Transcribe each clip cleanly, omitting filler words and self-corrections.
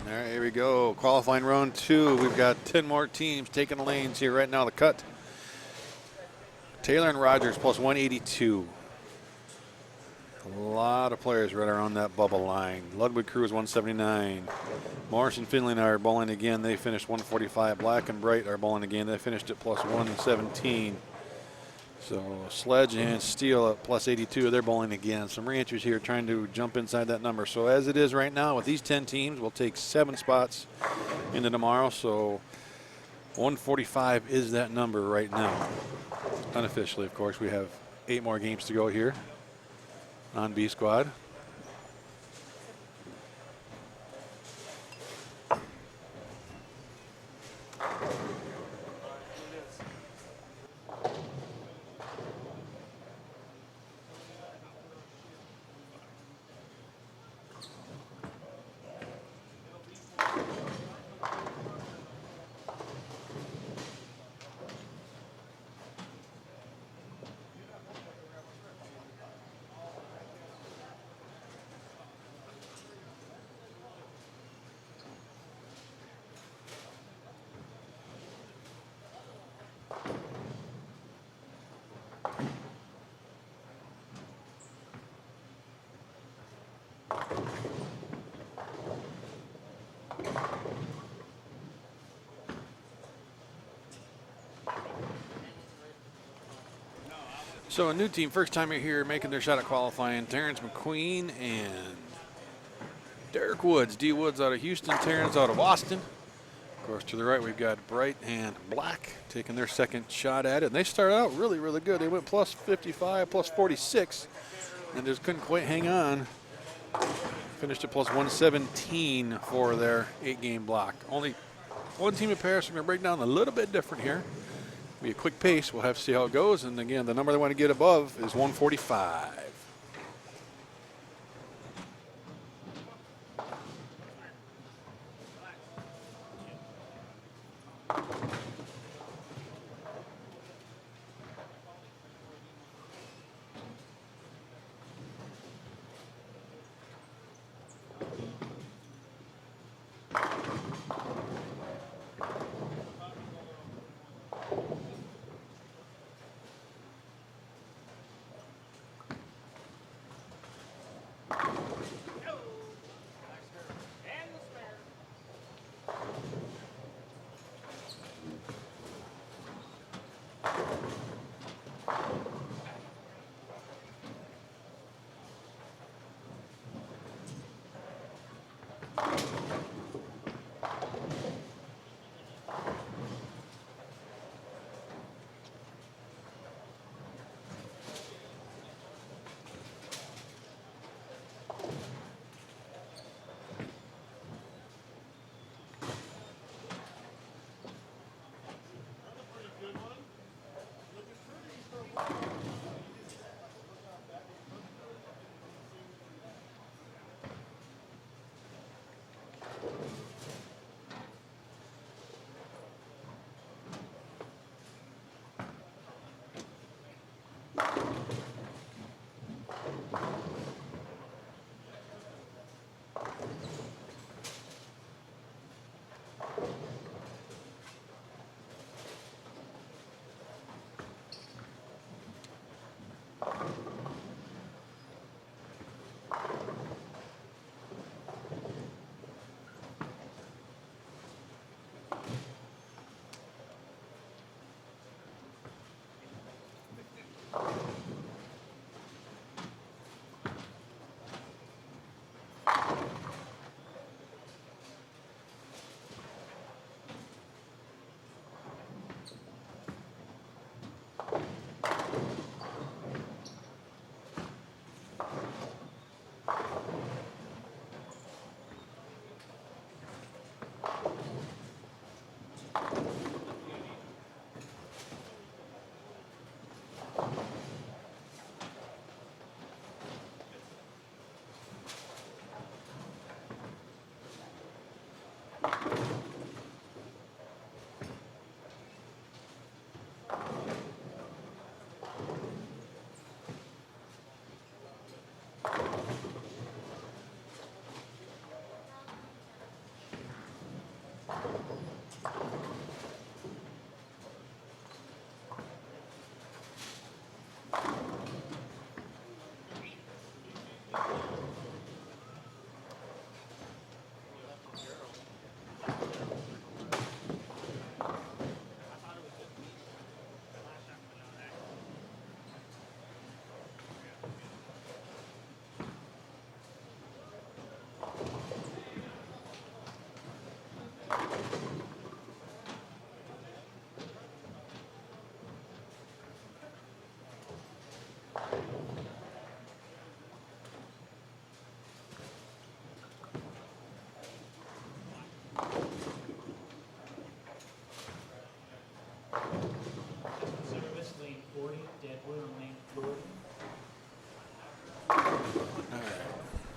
All right, here we go. Qualifying round 2. We've got 10 more teams taking the lanes here right now. The cut. Taylor and Rogers plus 182. A lot of players right around that bubble line. Ludwig Crew is 179. Morris and Finley are bowling again. They finished 145. Black and Bright are bowling again. They finished at plus 117. So Sledge and Steele at plus 82. They're bowling again. Some ranchers here trying to jump inside that number. So as it is right now with these 10 teams, we'll take 7 spots into tomorrow. So 145 is that number right now. Unofficially, of course, we have 8 more games to go here on B Squad. So a new team, first time here making their shot at qualifying. Terrence McQueen and Derek Woods. D. Woods out of Houston, Terrence out of Austin. Of course, to the right, we've got Bright and Black taking their second shot at it. And they started out really, really good. They went plus 55, plus 46, and just couldn't quite hang on. Finished at plus 117 for their 8-game block. Only one team in Paris. We're going to break down a little bit different here. Be a quick pace. We'll have to see how it goes. And again, the number they want to get above is 145.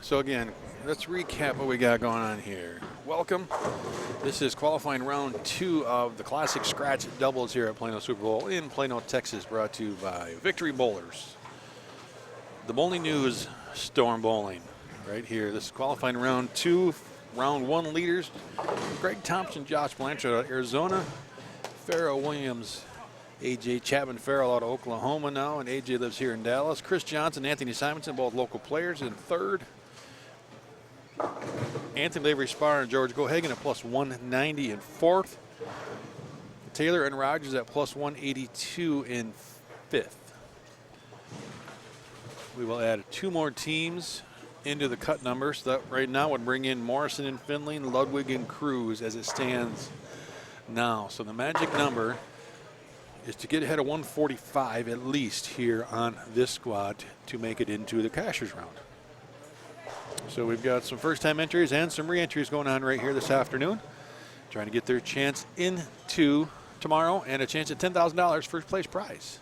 So again, let's recap what we got going on here. Welcome. This is qualifying round 2 of the Classic Scratch Doubles here at Plano Super Bowl in Plano, Texas, brought to you by Victory Bowlers. The Bowling News, Storm Bowling, right here. This is qualifying round 2. Round 1 leaders, Greg Thompson, Josh Blanchard out of Arizona, Farrell Williams, A.J. Chapman Farrell out of Oklahoma now, and A.J. lives here in Dallas. Chris Johnson, Anthony Simonson, both local players in third. Anthony Lavery Spar and George Gohagan at plus 190 in fourth. Taylor and Rogers at plus 182 in fifth. We will add 2 more teams into the cut numbers. That right now would bring in Morrison and Findling, Ludwig and Cruz as it stands now. So the magic number is to get ahead of 145 at least here on this squad to make it into the cashers round. So we've got some first-time entries and some re-entries going on right here this afternoon, trying to get their chance into tomorrow and a chance at $10,000 first place prize.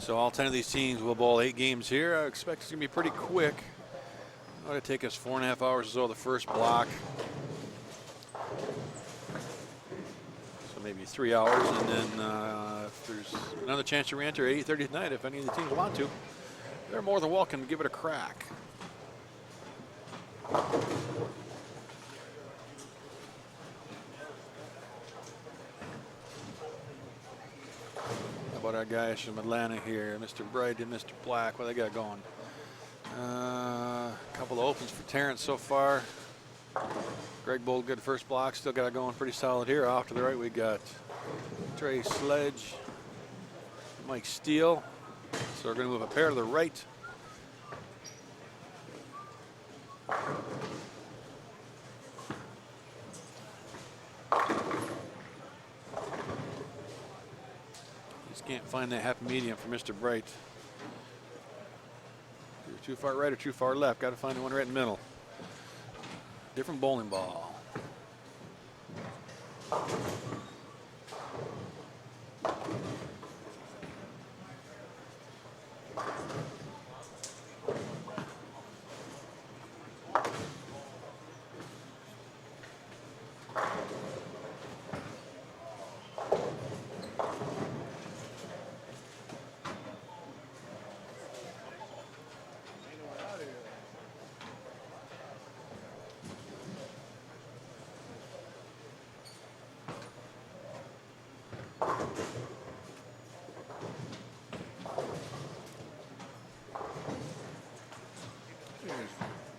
So all 10 of these teams will bowl 8 games here. I expect it's going to be pretty quick. It's going to take us 4.5 hours or so the first block. So maybe 3 hours, and then if there's another chance to re-enter at 8:30 tonight, if any of the teams want to, they're more than welcome to give it a crack. Our guys from Atlanta here, Mr. Bright and Mr. Black, what they got going? A couple of opens for Terrence so far. Greg Bold, good first block, still got it going pretty solid here. Off to the right, we got Trey Sledge, Mike Steele. So we're going to move a pair to the right. Can't find that happy medium for Mr. Bright. Either too far right or too far left. Got to find the one right in the middle. Different bowling ball.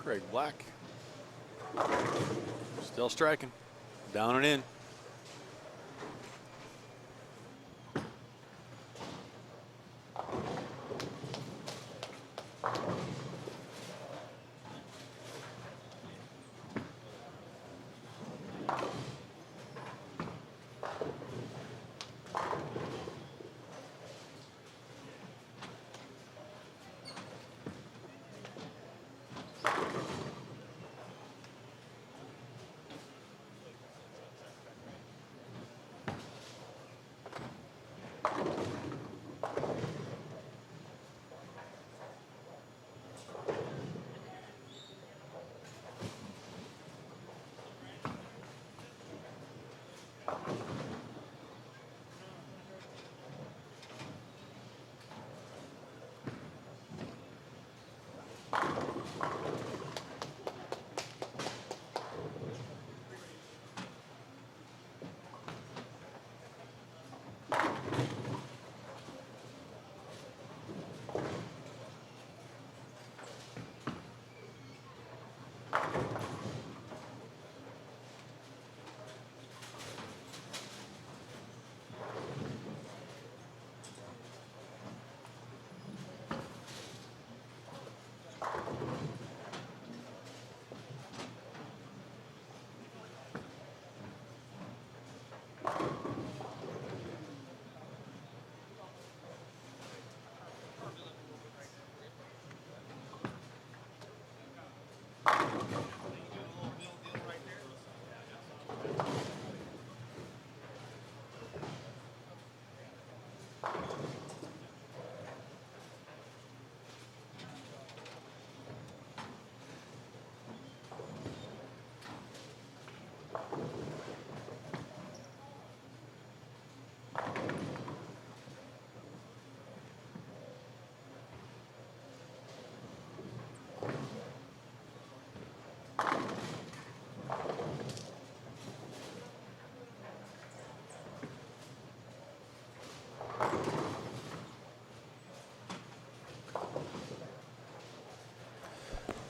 Greg Black. Still striking. Down and in.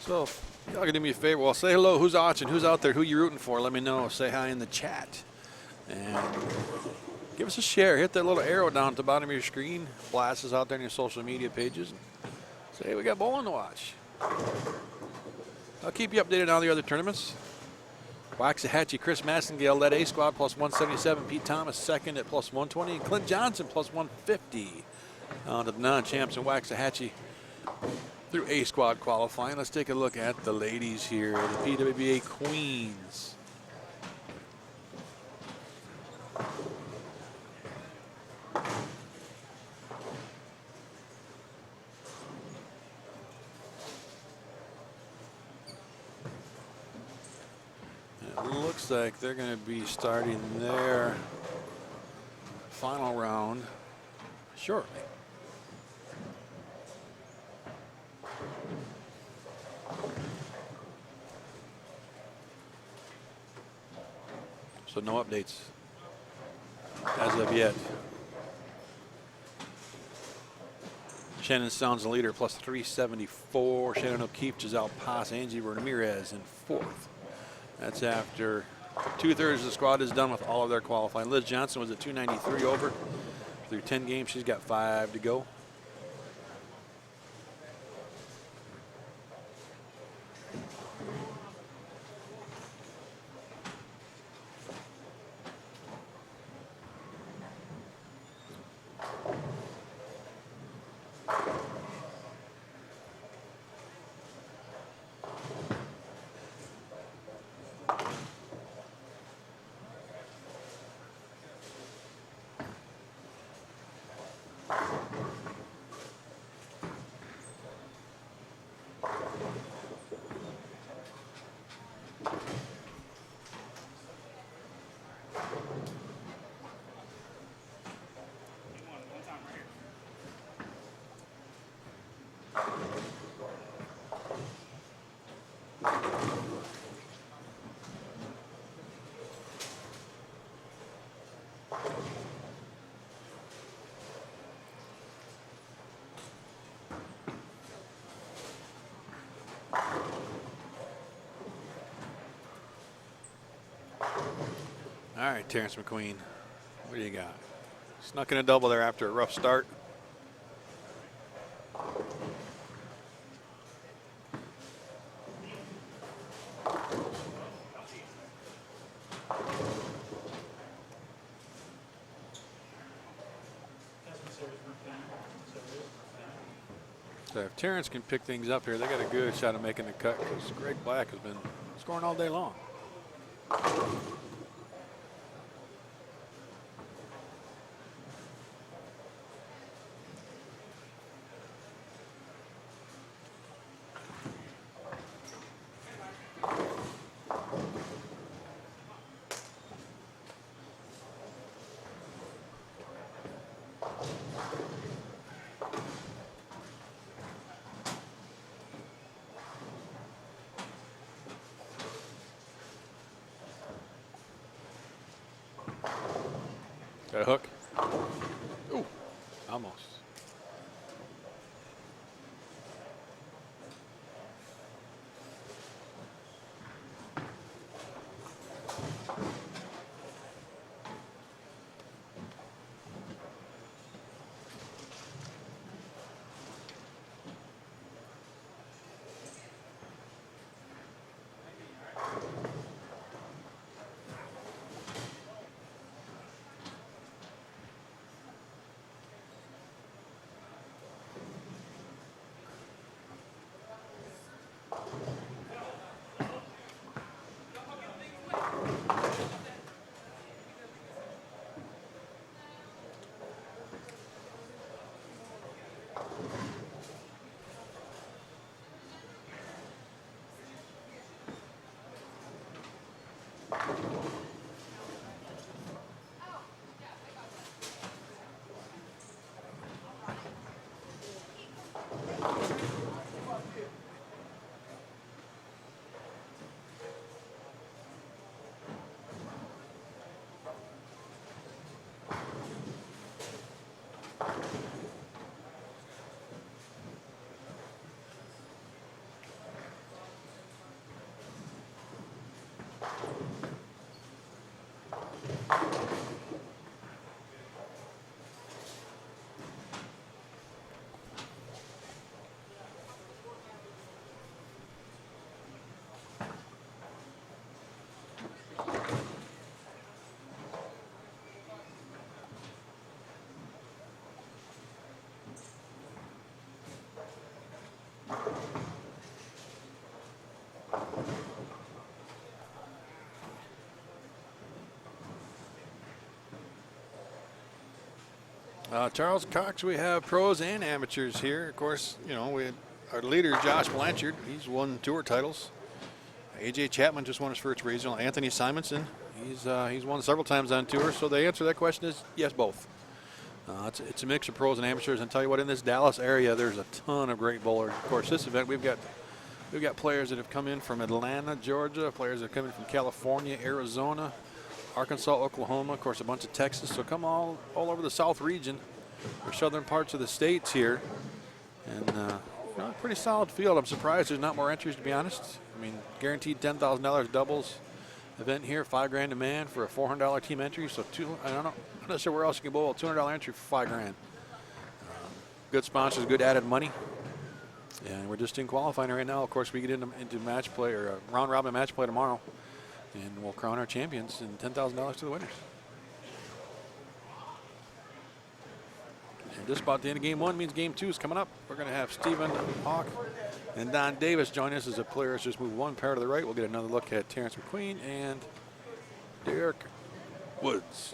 So, y'all can do me a favor. Well, say hello. Who's watching? Who's out there? Who you rooting for? Let me know. Say hi in the chat. And give us a share. Hit that little arrow down at the bottom of your screen. Blast us out there on your social media pages. Say, hey, we got bowling to watch. I'll keep you updated on the other tournaments. Waxahachie, Chris Massengale led A squad plus 177. Pete Thomas second at plus 120. And Clint Johnson plus 150. On to the non-champs in Waxahachie through A squad qualifying. Let's take a look at the ladies here. The PWBA Queens. It looks like they're going to be starting their final round shortly. So no updates as of yet. Shannon Sounds the leader, plus 374. Shannon O'Keefe, Giselle Paz, Angie Ramirez in fourth. That's after 2/3 of the squad is done with all of their qualifying. Liz Johnson was at 293 over through 10 games. She's got 5 to go. All right, Terrence McQueen, what do you got? Snuck in a double there after a rough start. So if Terrence can pick things up here, they got a good shot of making the cut because Greg Black has been scoring all day long. Got a hook. Ooh, almost. Charles Cox, we have pros and amateurs here. Of course, you know, we had our leader, Josh Blanchard. He's won tour titles. AJ Chapman just won his first regional. Anthony Simonson, he's won several times on tour. So the answer to that question is yes, both. It's a mix of pros and amateurs. And tell you what, in this Dallas area, there's a ton of great bowlers. Of course, this event we've got players that have come in from Atlanta, Georgia, players that have come in from California, Arizona, Arkansas, Oklahoma, of course, a bunch of Texas. So come all over the South region, or southern parts of the states here, and pretty solid field. I'm surprised there's not more entries, to be honest. I mean, guaranteed $10,000 doubles event here, $5,000 a man for a $400 team entry. So I'm not sure where else you can bowl a $200 entry for $5,000. Good sponsors, good added money. And we're just in qualifying right now. Of course, we get into match play or round robin match play tomorrow, and we'll crown our champions and $10,000 to the winners. And just about the end of game one means game two is coming up. We're going to have Stephen Hawk and Don Davis join us as the players just move one pair to the right. We'll get another look at Terrence McQueen and Derek Woods.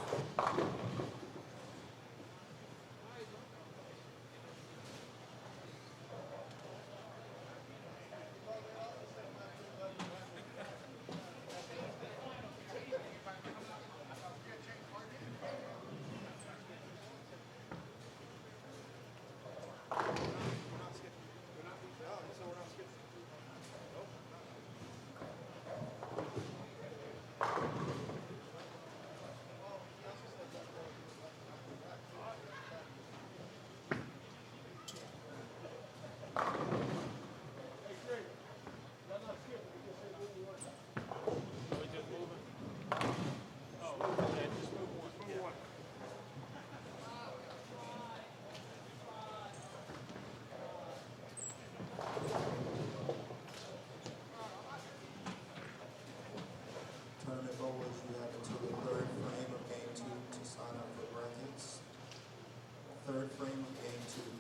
Tournament bowlers, you have until the third frame of game two to sign up for brackets. Third frame of game two.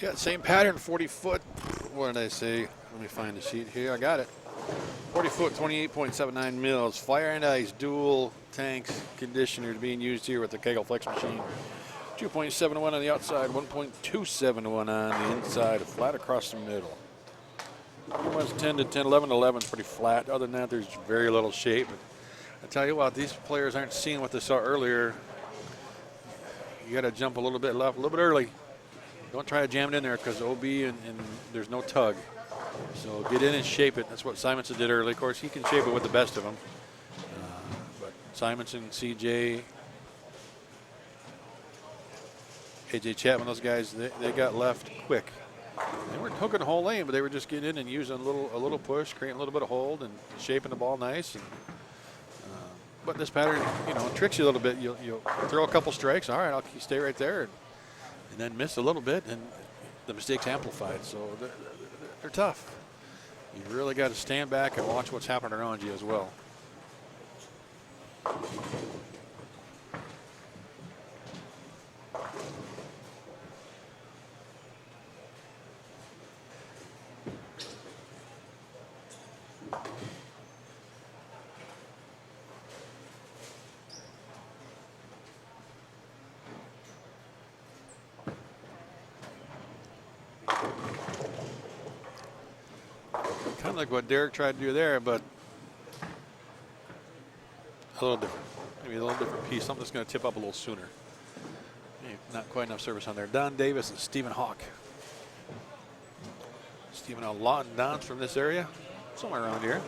Yeah, same pattern, 40 foot. What did I say? Let me find the sheet here. I got it. 40 foot, 28.79 mils. Fire and ice dual tanks conditioner being used here with the Kegel Flex machine. 2.71 on the outside, 1.271 on the inside, flat across the middle. Pretty much 10 to 10, 11 to 11 is pretty flat. Other than that, there's very little shape. But I tell you what, these players aren't seeing what they saw earlier. You got to jump a little bit left, a little bit early. Don't try to jam it in there because OB and there's no tug. So get in and shape it. That's what Simonson did early. Of course, he can shape it with the best of them. But Simonson, CJ, AJ Chapman, those guys, they got left quick. They weren't hooking the whole lane, but they were just getting in and using a little push, creating a little bit of hold, and shaping the ball nice. And, but this pattern, you know, tricks you a little bit. You'll throw a couple strikes. All right, I'll stay right there, and then miss a little bit, and the mistakes amplified. So they're tough. You really got to stand back and watch what's happening around you as well. Kind of like what Derek tried to do there, but a little different. Maybe a little different piece, something that's going to tip up a little sooner. Maybe not quite enough service on there. Don Davis and Stephen Hawk. Stephen, a lot and Don's from this area, somewhere around here.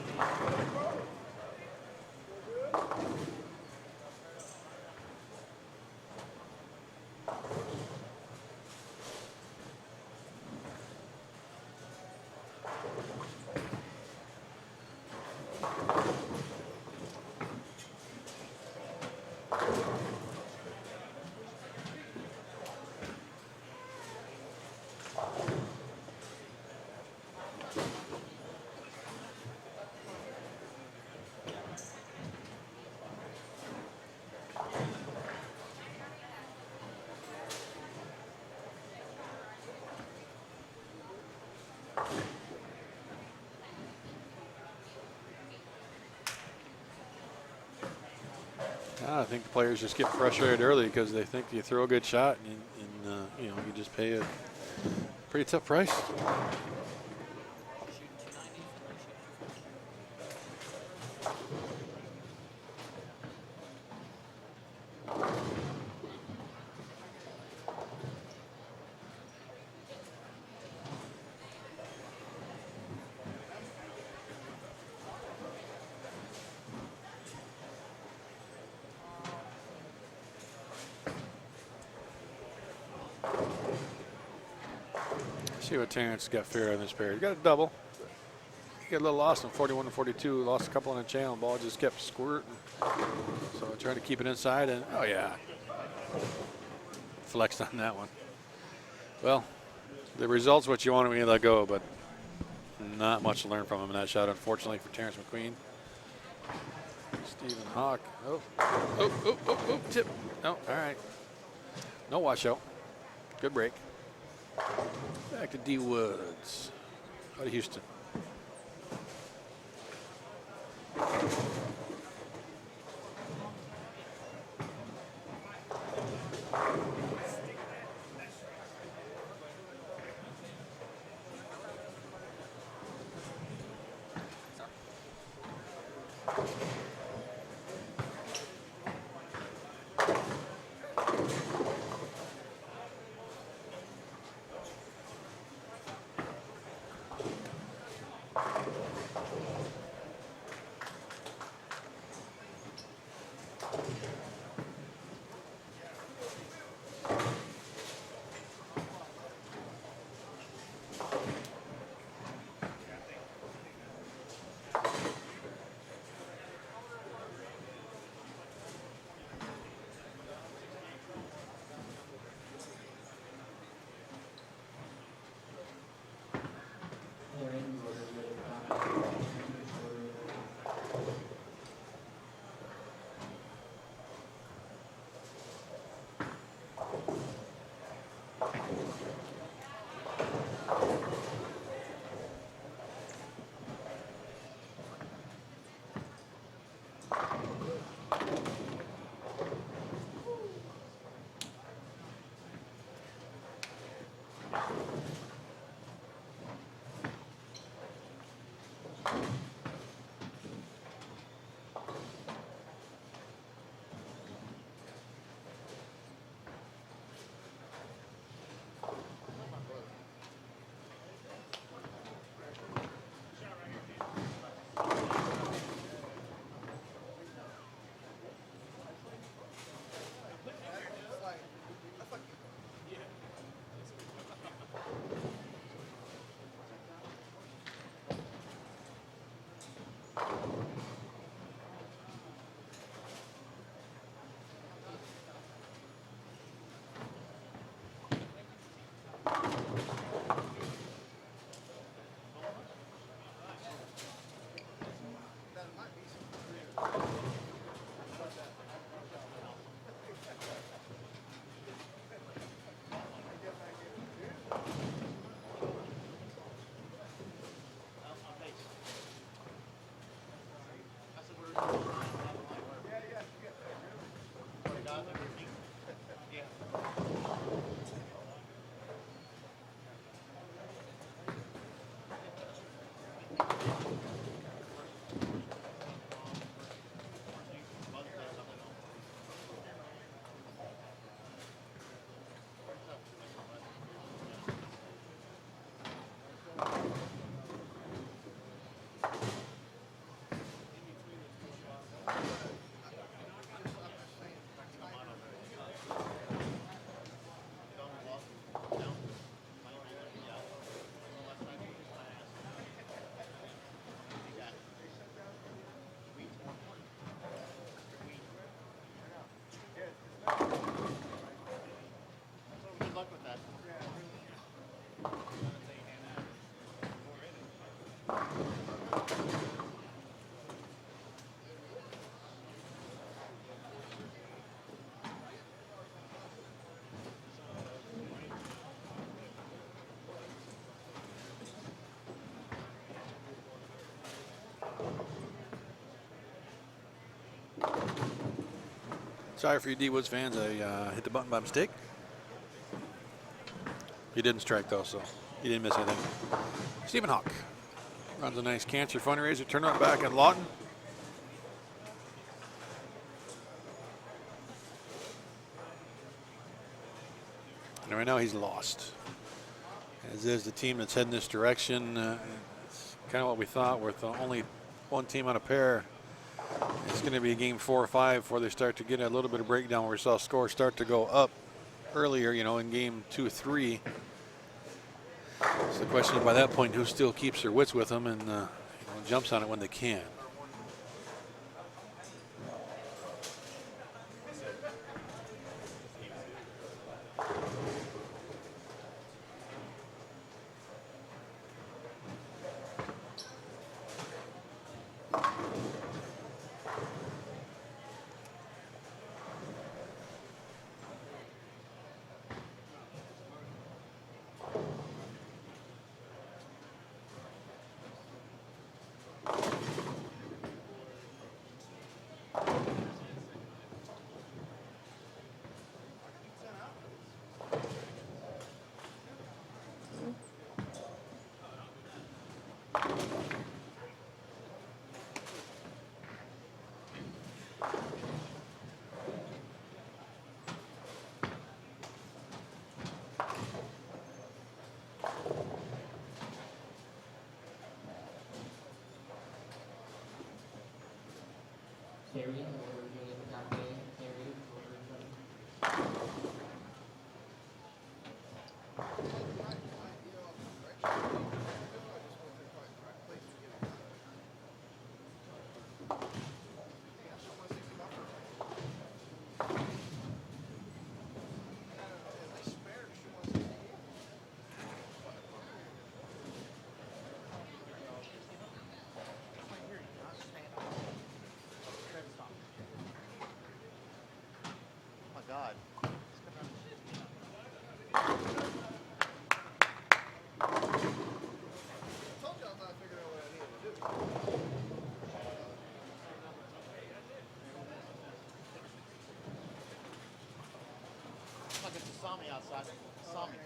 I think the players just get frustrated early because they think you throw a good shot and you know, you just pay a pretty tough price. See what Terrence got fair on this pair. He got a double. He got a little lost on 41 to 42. Lost a couple on the channel. Ball just kept squirting. So I tried to keep it inside, and oh yeah, flexed on that one. Well, the result's what you wanted me to let go, but not much to learn from him in that shot, unfortunately, for Terrence McQueen. Stephen Hawk. Oh, tip. No, all right. No washout. Good break. Back to D. Woods out of Houston. Sorry for you D Woods fans. I hit the button by mistake. He didn't strike though, so he didn't miss anything. Stephen Hawk runs a nice cancer fundraiser tournament back in Lawton. And right now he's lost. As is the team that's heading this direction. It's kind of what we thought, with only one team on a pair. It's going to be game 4 or 5 before they start to get a little bit of breakdown, where we saw scores start to go up earlier, in game 2 or 3. So the question is, by that point, who still keeps their wits with them and jumps on it when they can. God. Look, it's a Sami outside. Sami.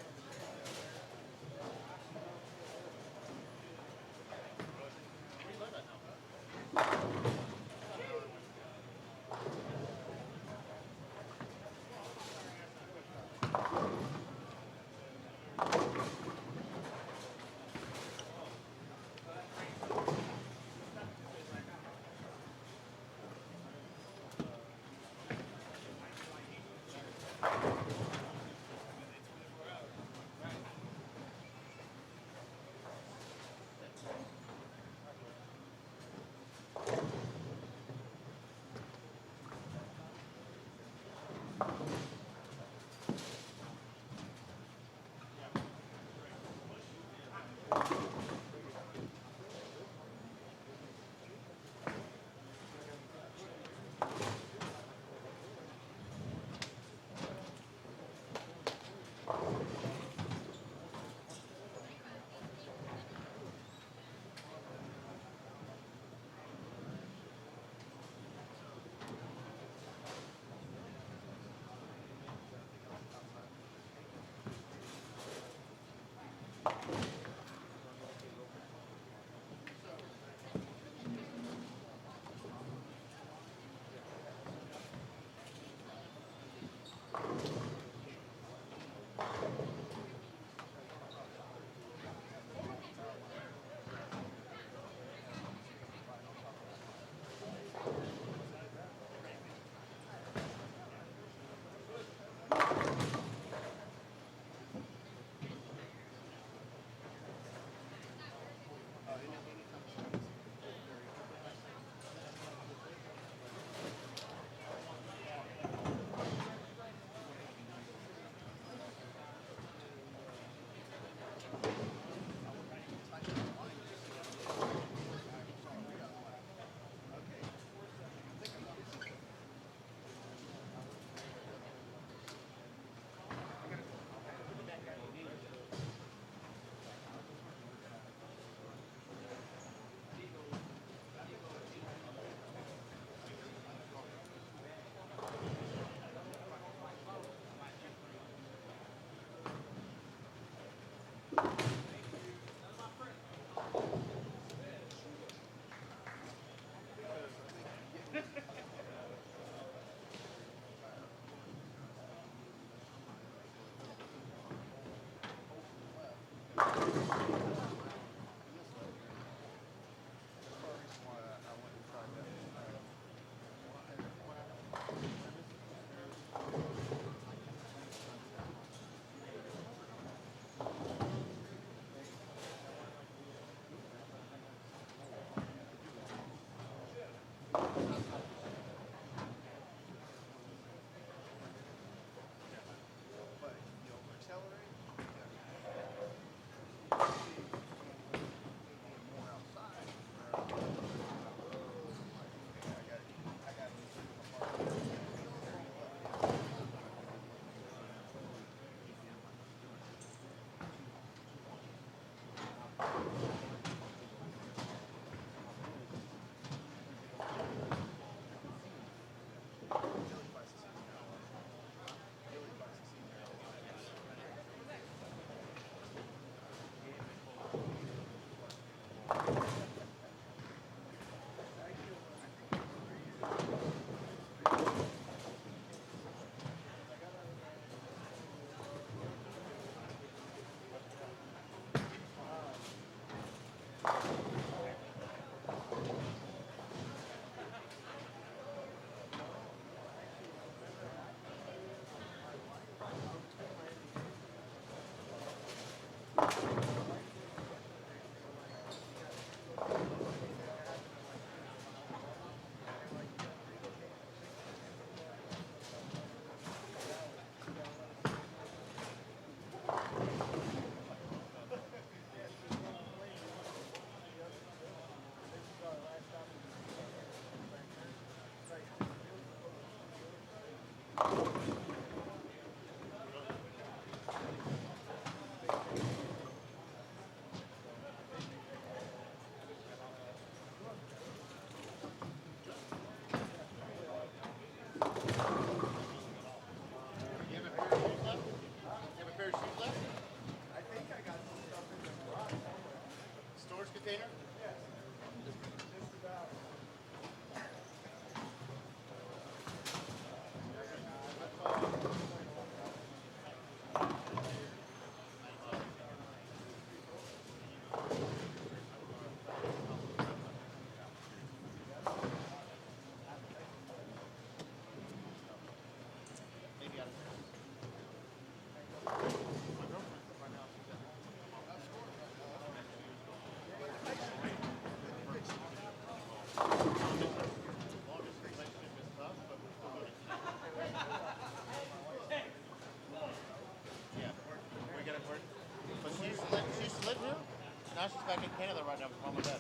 Now she's back in Canada right now with mom and dad.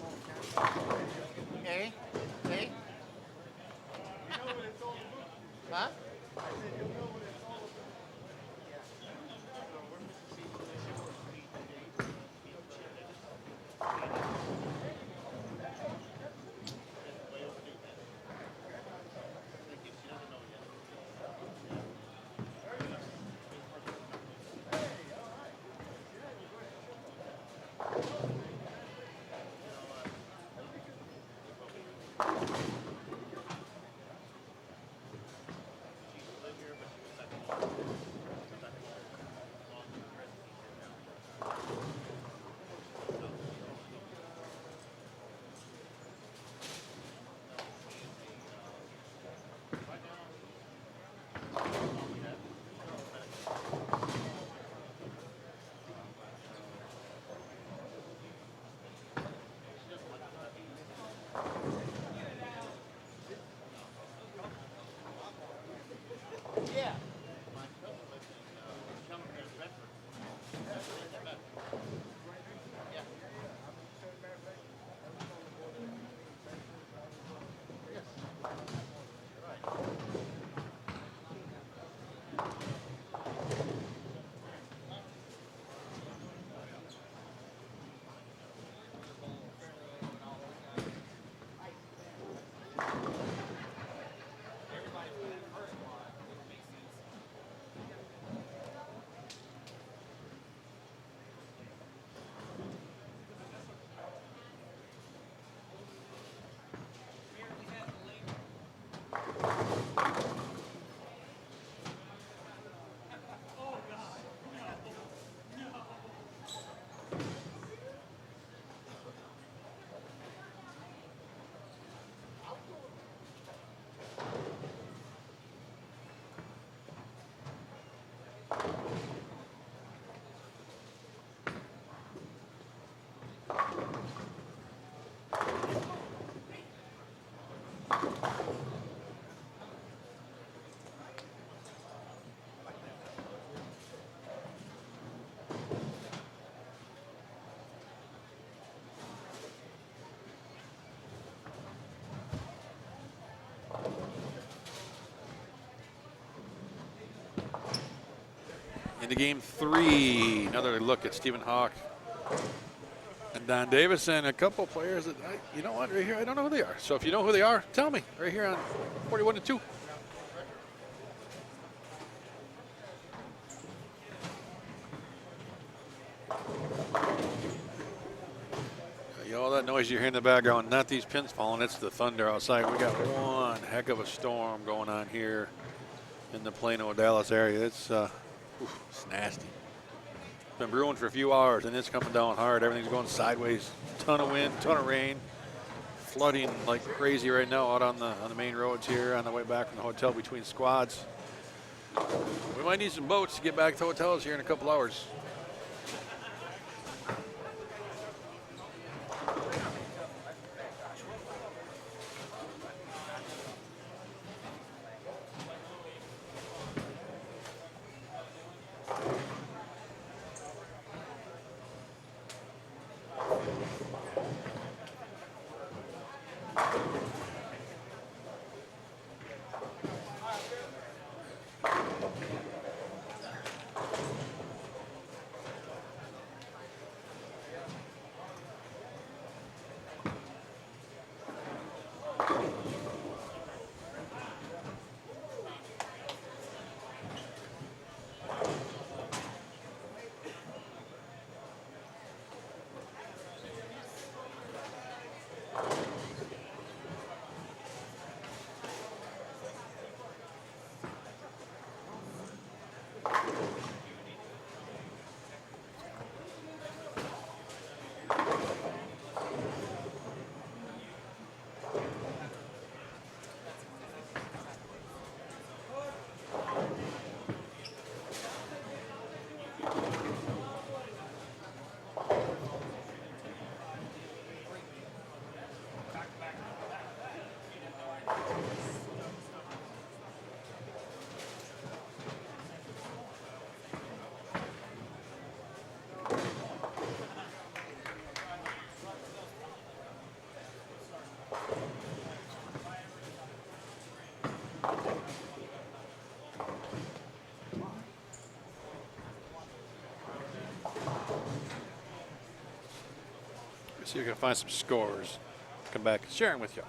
Okay? See? Huh? Yeah. My cousin lives in Chelmsford, Bedford. Yeah. Yes. Right. Into game 3, another look at Stephen Hawk and Don Davis and a couple players that, you know what, right here, I don't know who they are. So if you know who they are, tell me right here on 41-2. All that noise you hear in the background, not these pins falling, it's the thunder outside. We got one heck of a storm going on here in the Plano, Dallas area. It's nasty. It's been brewing for a few hours and it's coming down hard. Everything's going sideways. Ton of wind, ton of rain, flooding like crazy right now out on the main roads here on the way back from the hotel between squads. We might need some boats to get back to hotels here in a couple hours. See if we can find some scores. Come back and share them with you.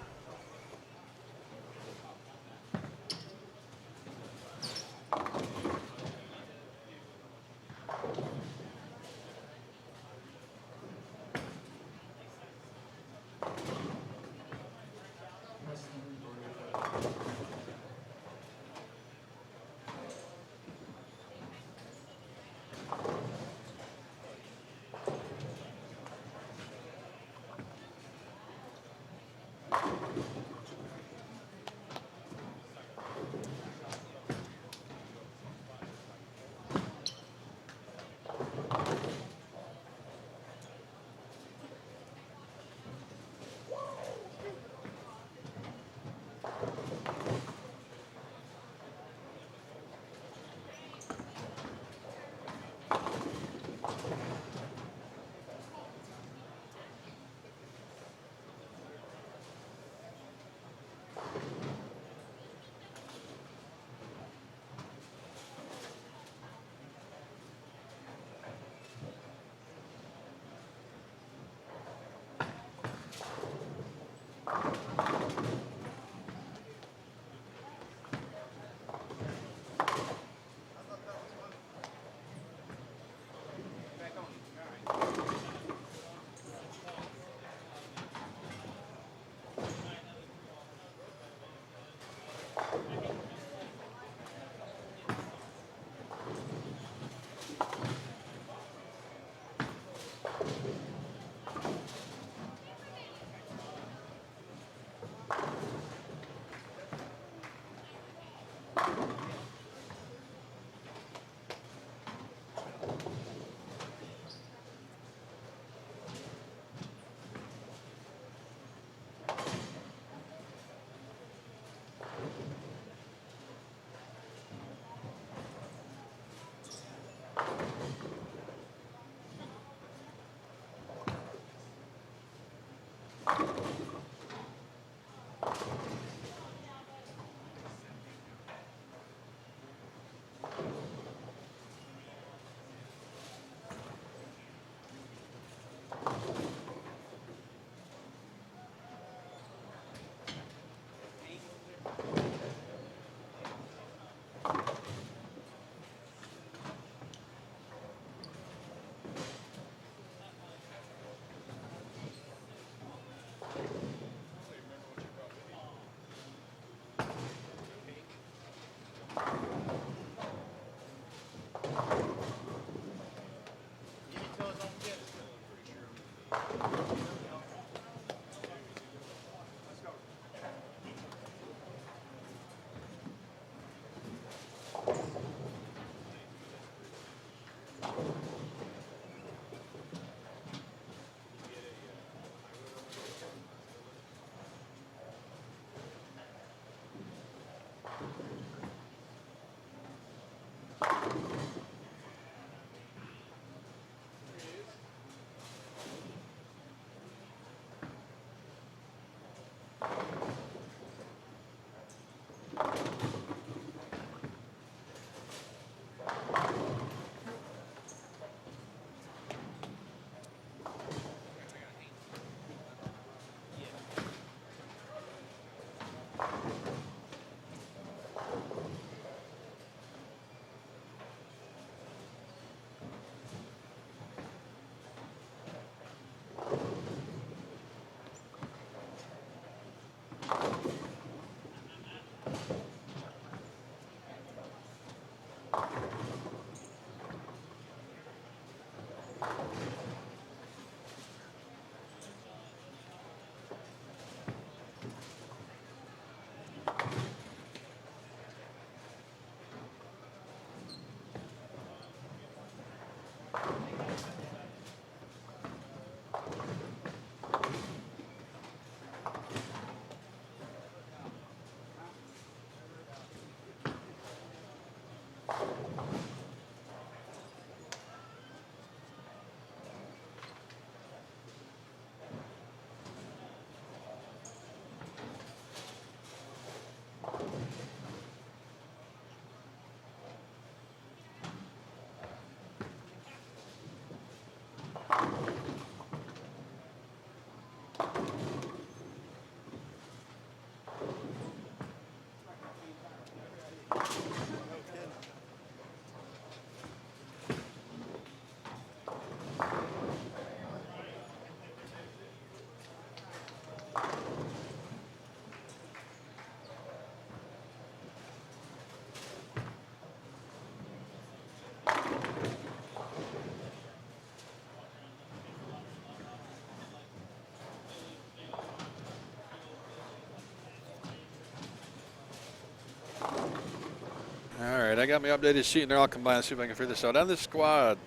right, I got my updated sheet and they're all combined. Let's see if I can figure this out. On this squad,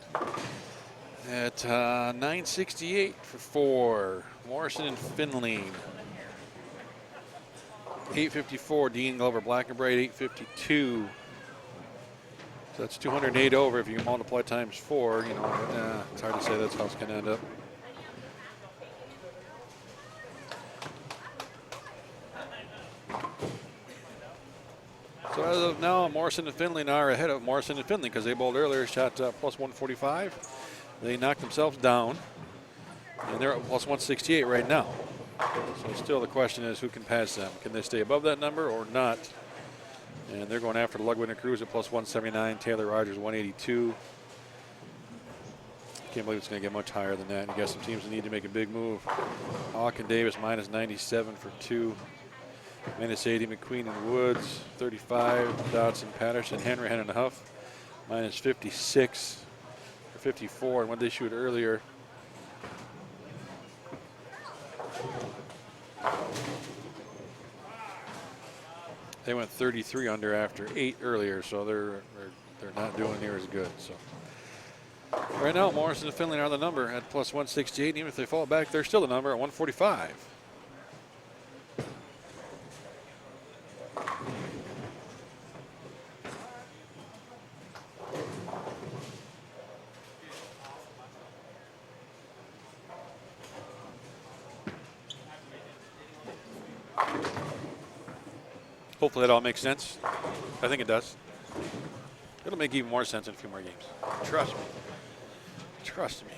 at 968 for 4, Morrison and Finley. 854, Dean Glover, Black and Bright, 852. So that's 208 over if you multiply times 4. You know, it's hard to say that's how it's going to end up. So as of now, Morrison and Finley now are ahead of Morrison and Finley because they bowled earlier, shot plus 145. They knocked themselves down, and they're at plus 168 right now. So still the question is who can pass them. Can they stay above that number or not? And they're going after the Lugwin and Cruz at plus 179, Taylor Rogers 182. Can't believe it's going to get much higher than that. You got some teams that need to make a big move. Hawk and Davis minus 97 for 2. Minus 80, McQueen and Woods, 35. Dodson, Patterson, Henry, and Huff, minus 56 or 54. And when they shoot earlier, they went 33 under after 8 earlier, so they're not doing near as good. So right now, Morrison and Finley are the number at plus 168. And even if they fall back, they're still the number at 145. Hopefully that all makes sense. I think it does. It'll make even more sense in a few more games. Trust me. Trust me.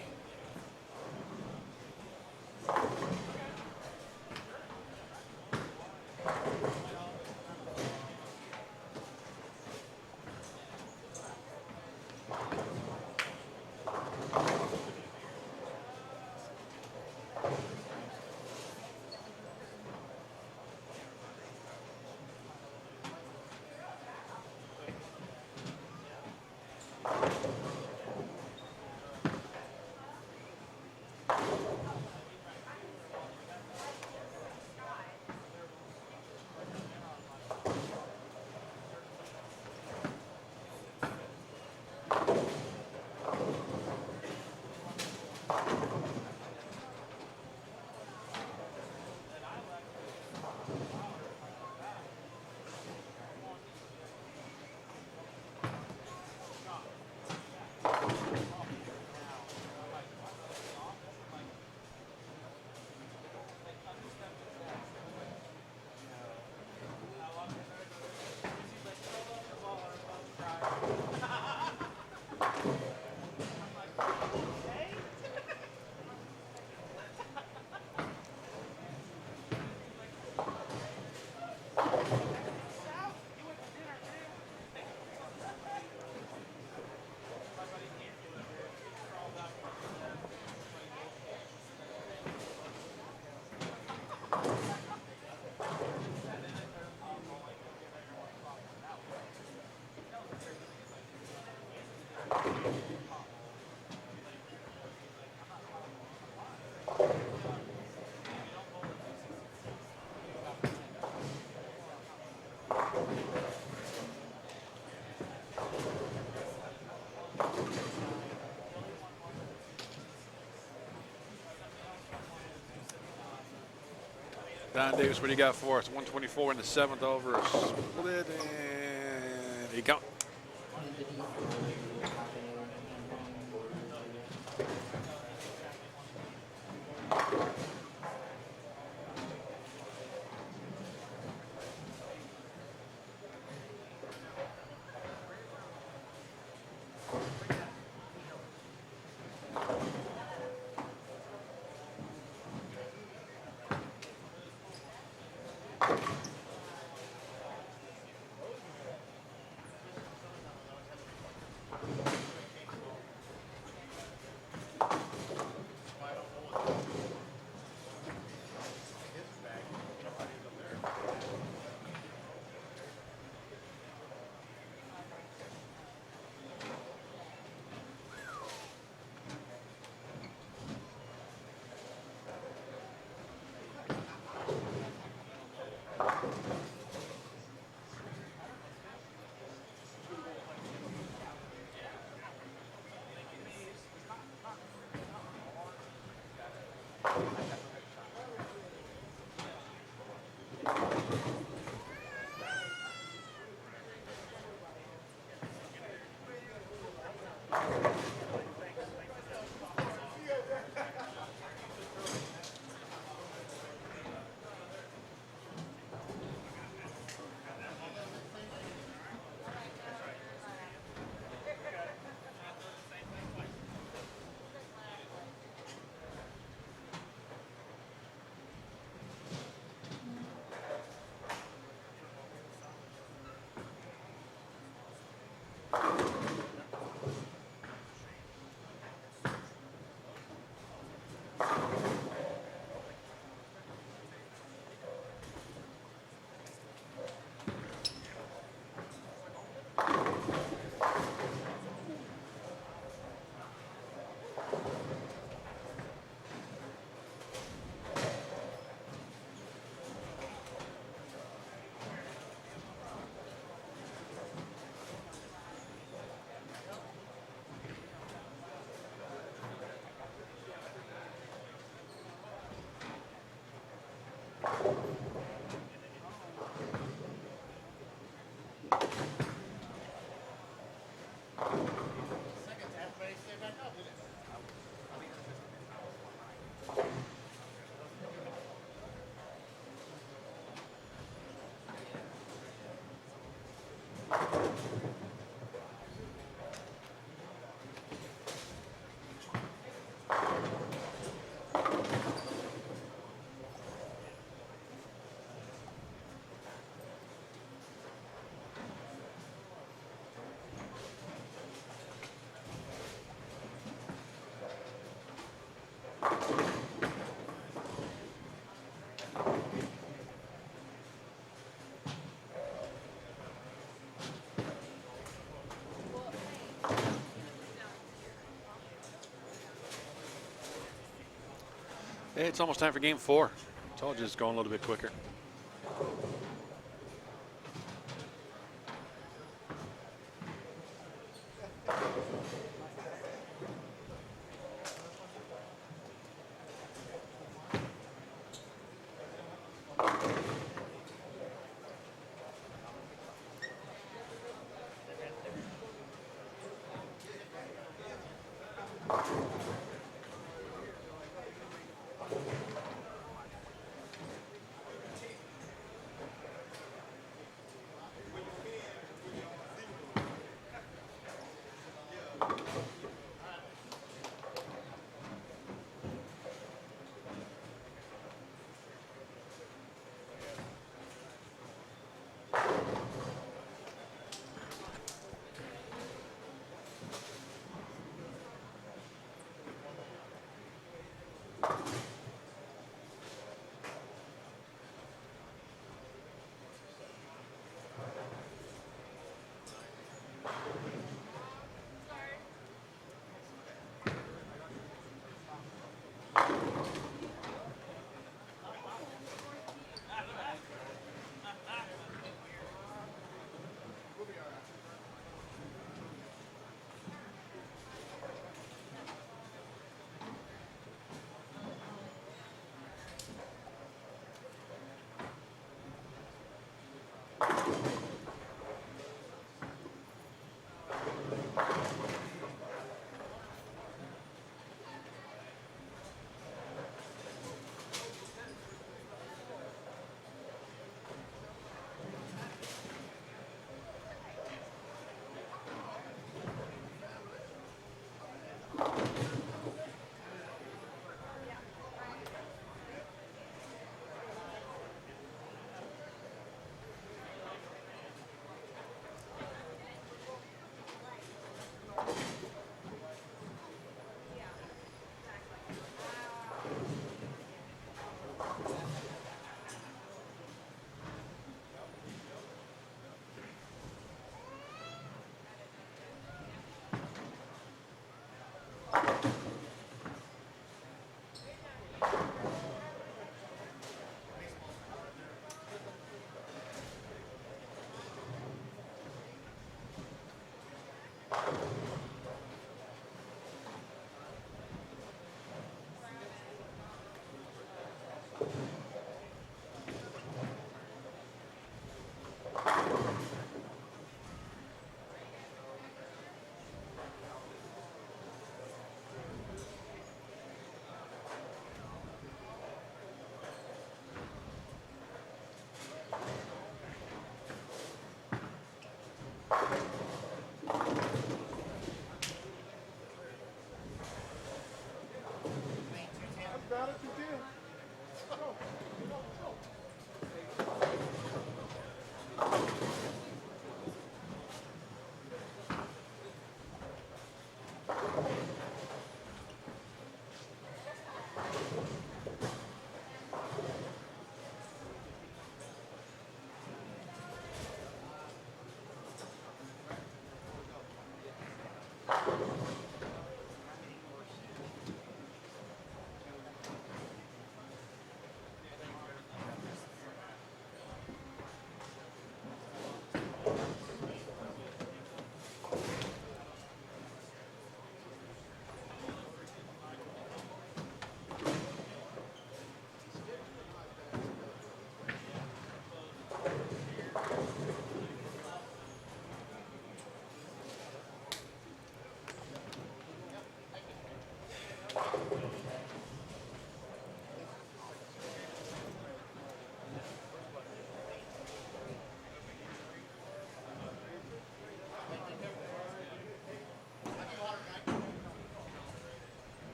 Don Davis, what do you got for us? 124 in the 7th over, a split, and you count. Hey, it's almost time for game 4. Told you it's going a little bit quicker.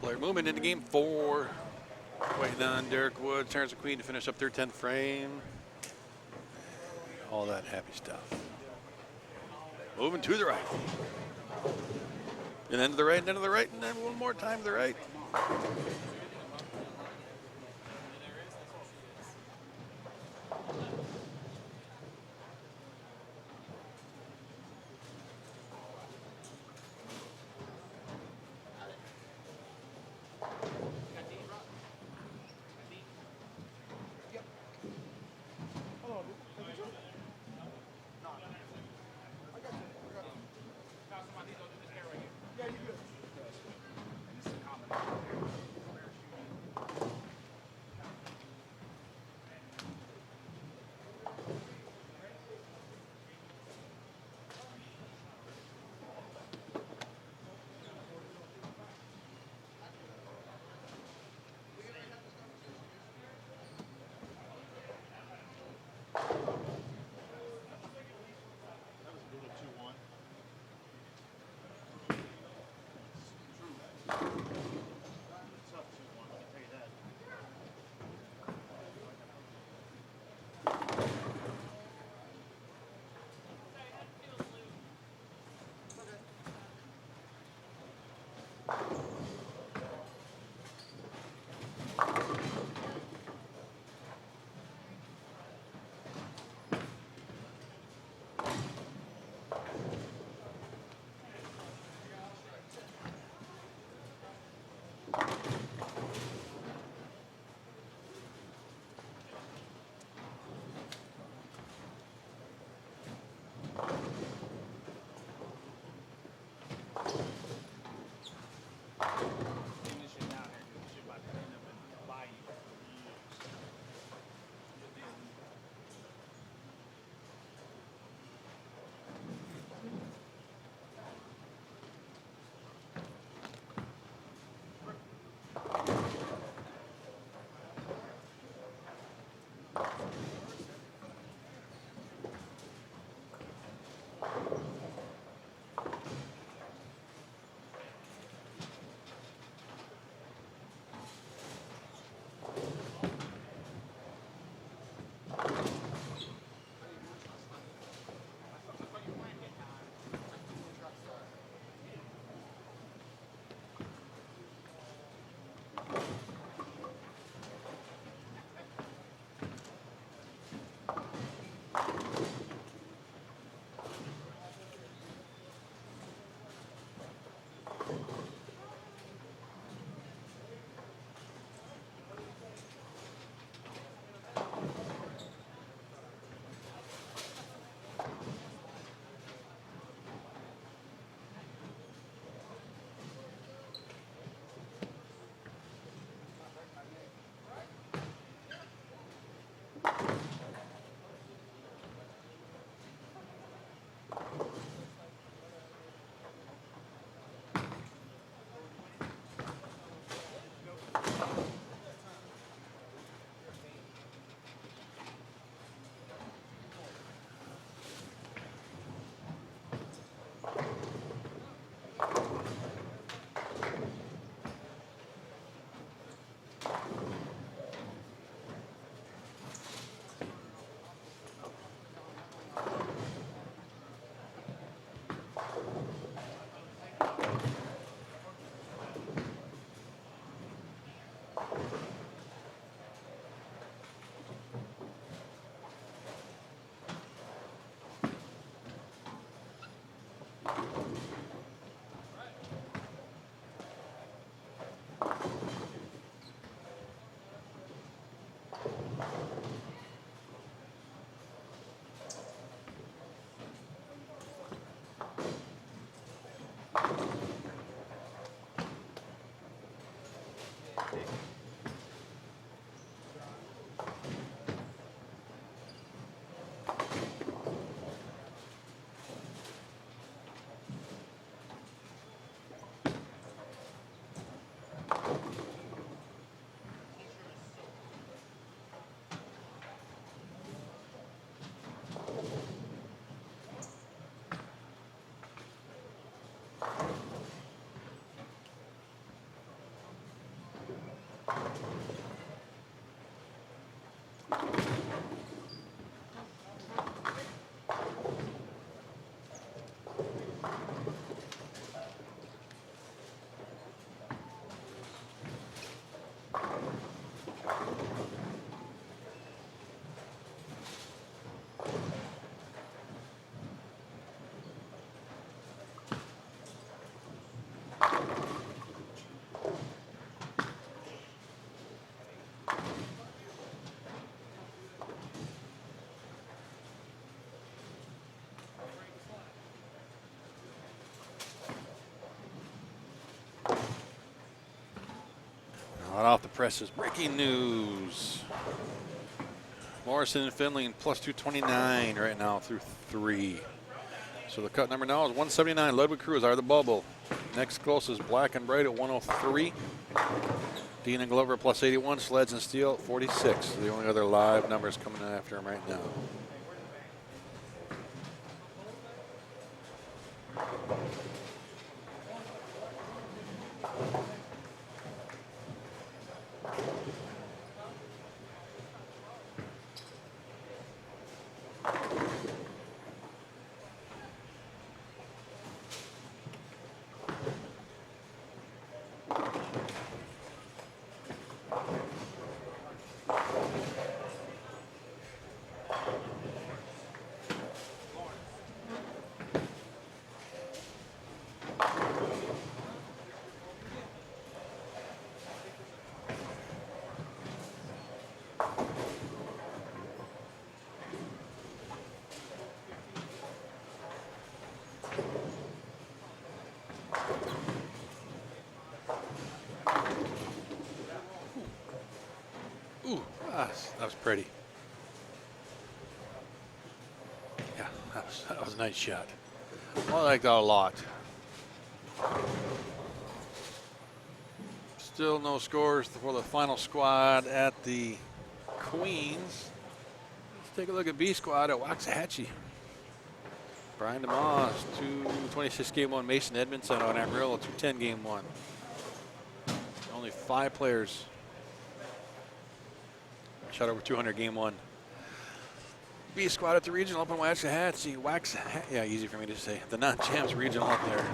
Player movement into game 4. Waiting on Derek Woods, Terrence McQueen to finish up their 10th frame. All that happy stuff. Moving to the right. And then to the right, and then to the right, and then one more time to the right. Hot off the presses, breaking news. Morrison and Finley plus 229 right now through 3. So the cut number now is 179. Ludwig Cruz are the bubble. Next closest, Black and Bright at 103. Dean and Glover plus 81. Sleds and Steel at 46. The only other live numbers coming after him right now. Ooh, that was pretty. Yeah, that was a nice shot. I like that a lot. Still no scores for the final squad at the Queens. Let's take a look at B squad at Waxahachie. Brian DeMoss, 226 game 1. Mason Edmondson on Amarillo, 210 game 1. Only 5 players shot over 200 game 1. B squad at the regional up in Waxahachie. Yeah, easy for me to say. The non-champs regional up there.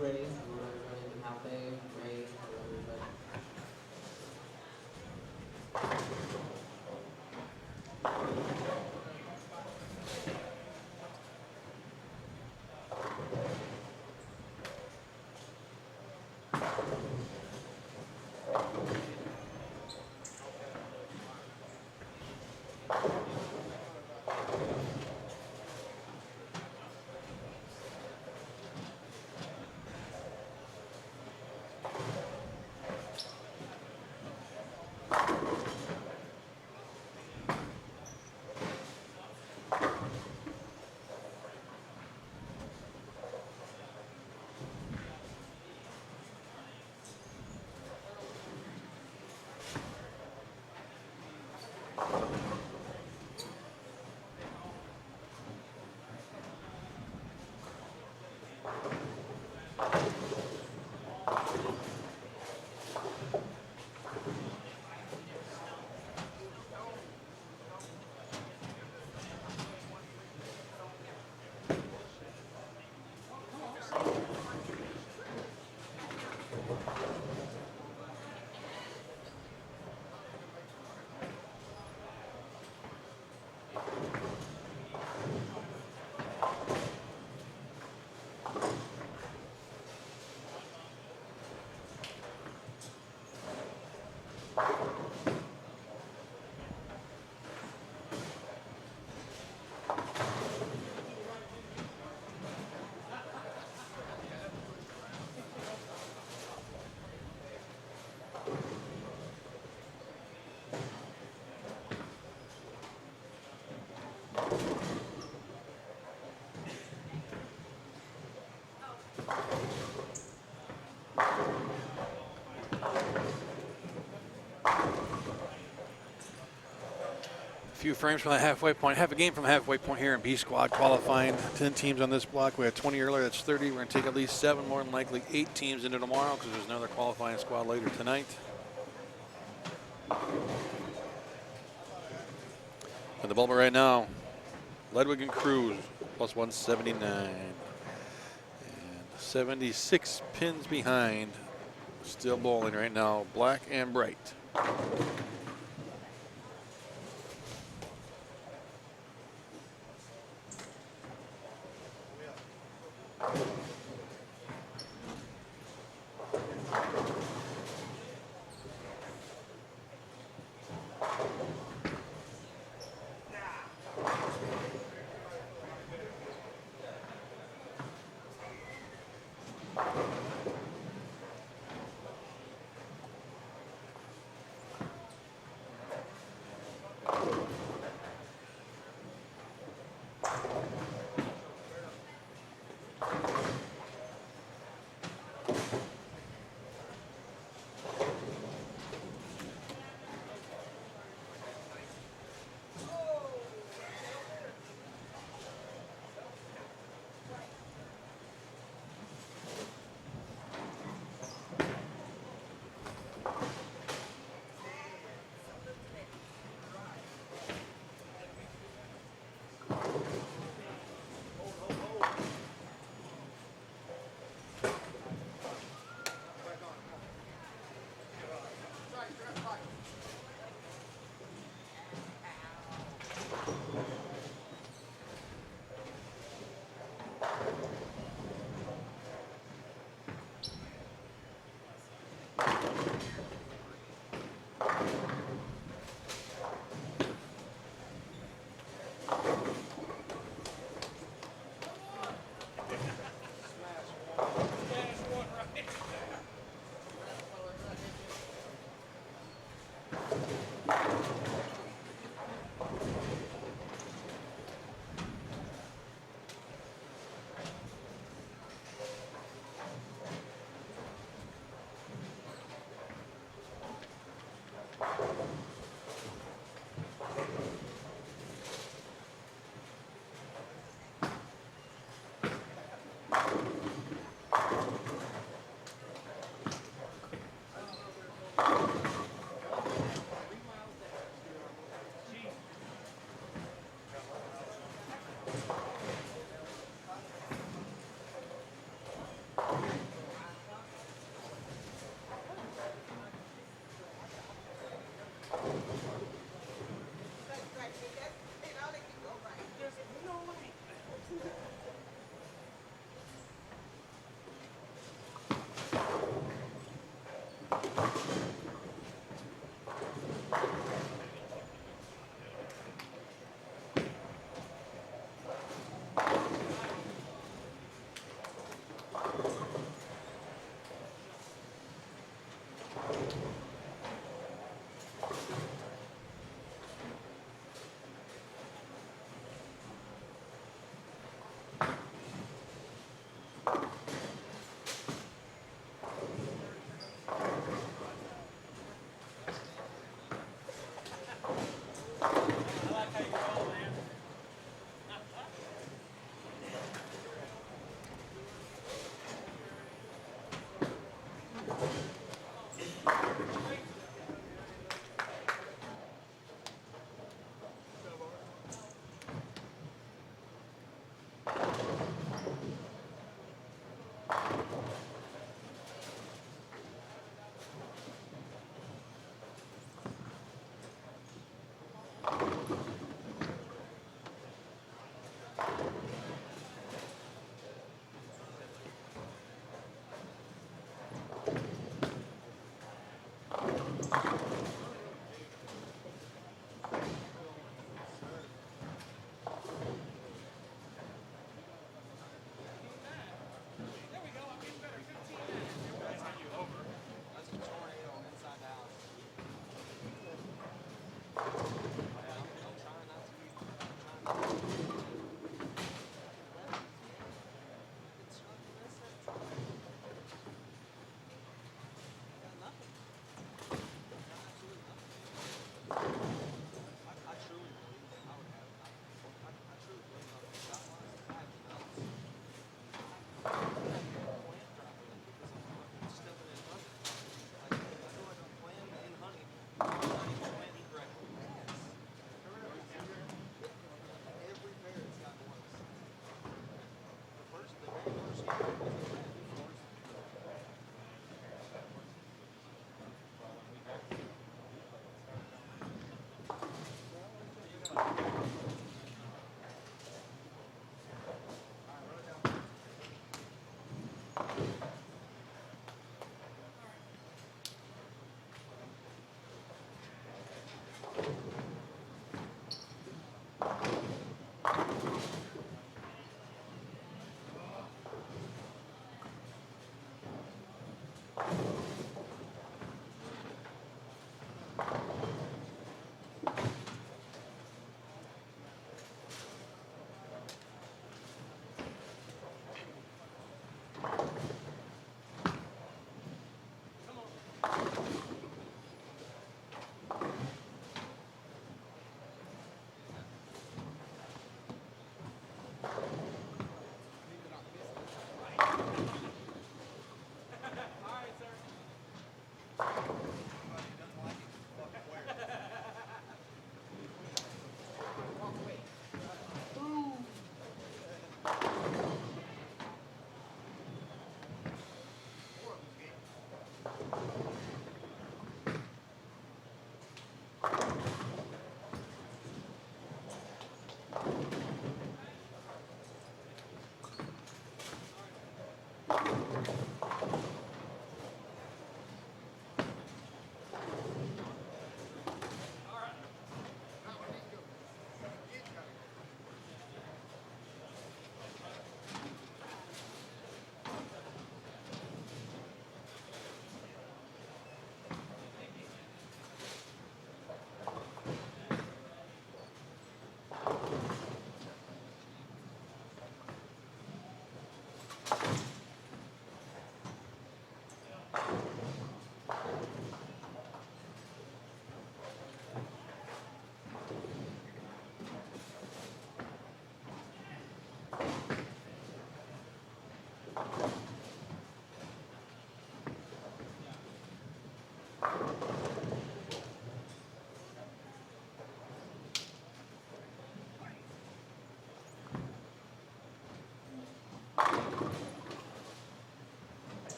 Ray, everybody in Half Bay, Ray, everybody. few frames from the halfway point. Half a game from the halfway point here in B squad qualifying. 10 teams on this block. We had 20 earlier. That's 30. We're going to take at least 7, more than likely 8 teams into tomorrow because there's another qualifying squad later tonight. And the bubble right now, Ledwig and Cruz plus 179. And 76 pins behind. Still bowling right now, Black and Bright.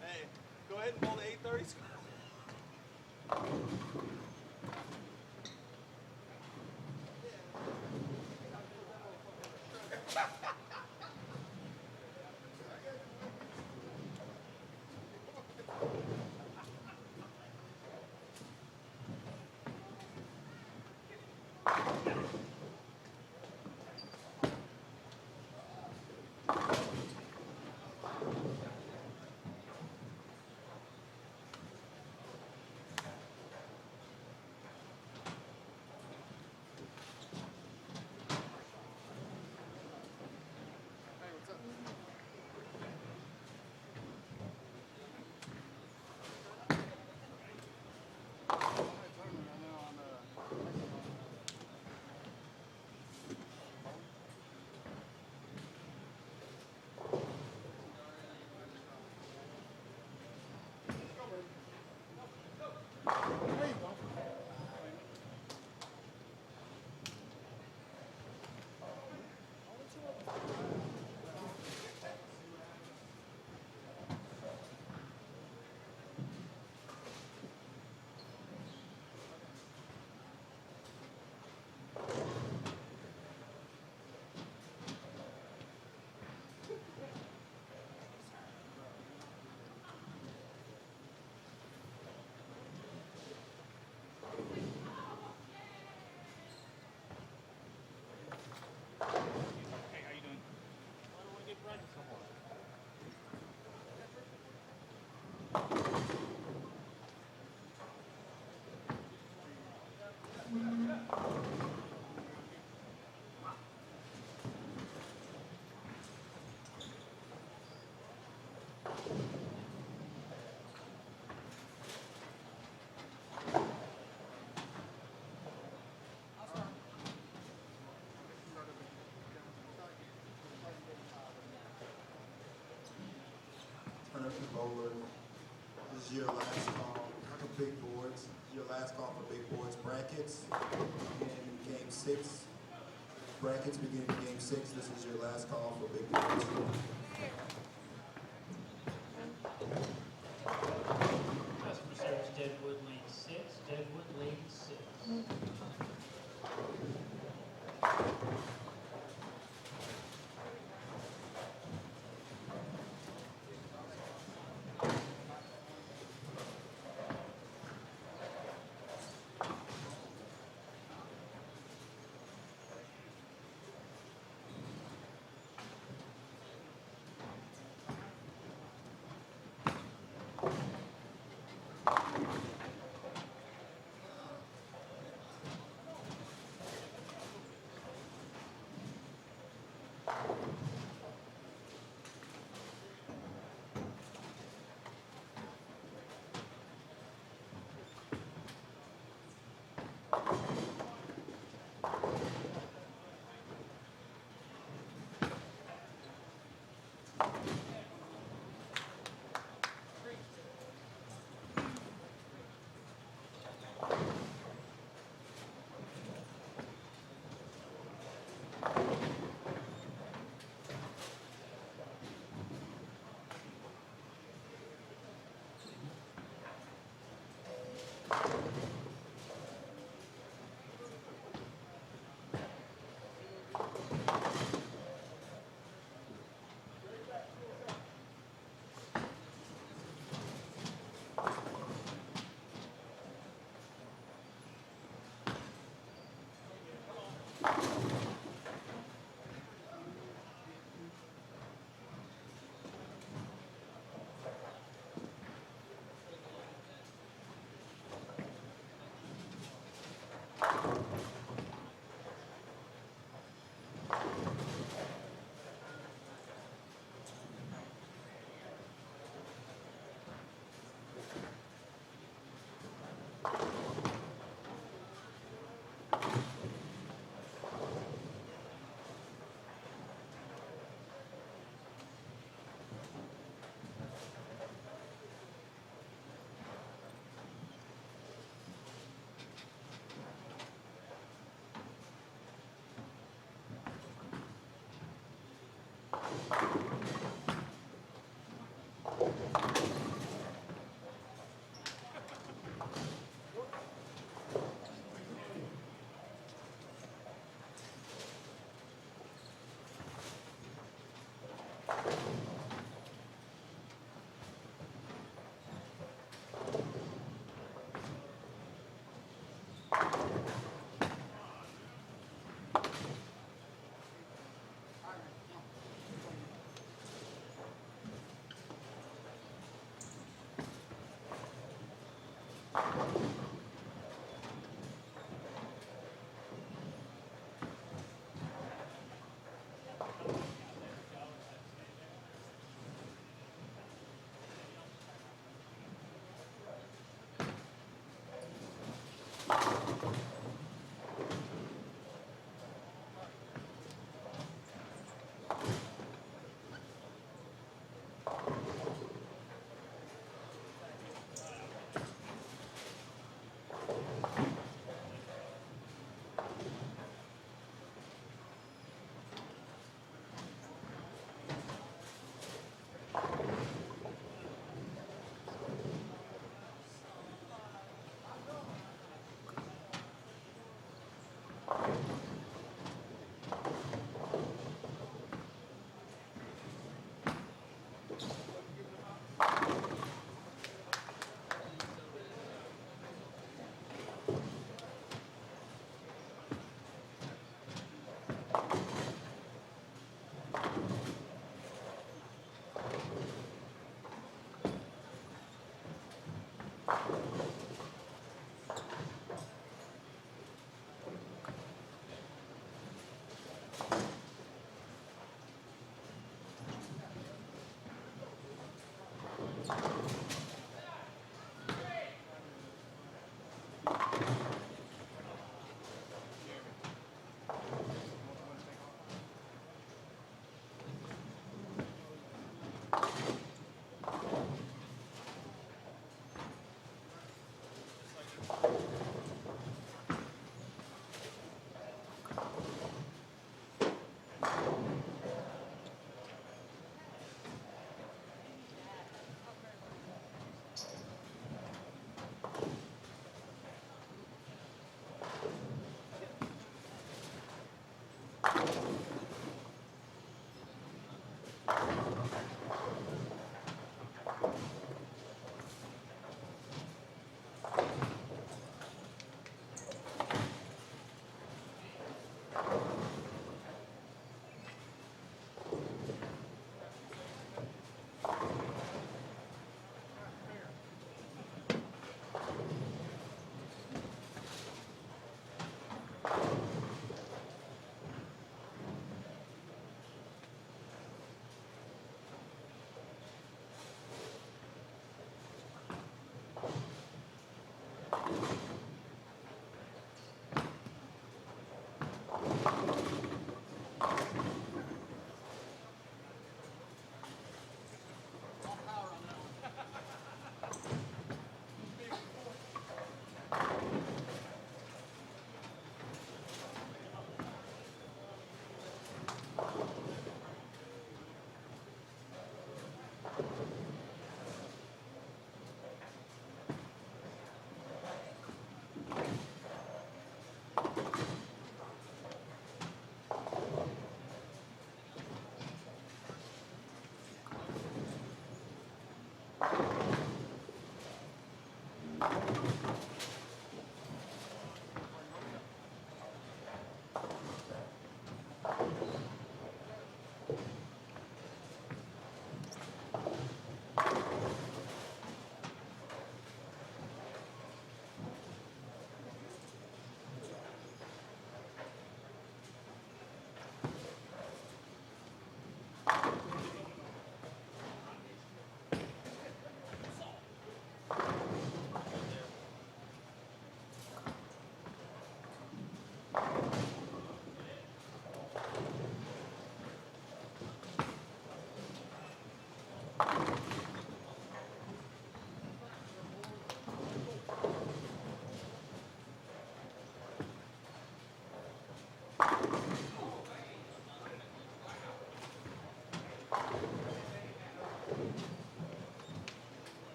Hey, go ahead and pull the 830 score. Hey, how you doing? Why don't we get practice somewhere? Turn up the bowler. This is your last call for big boards. This is your last call for big boards. Brackets in game 6. Brackets beginning in game 6. This is your last call for big boards. Customer service, Deadwood Lane 6, Deadwood Lane 6.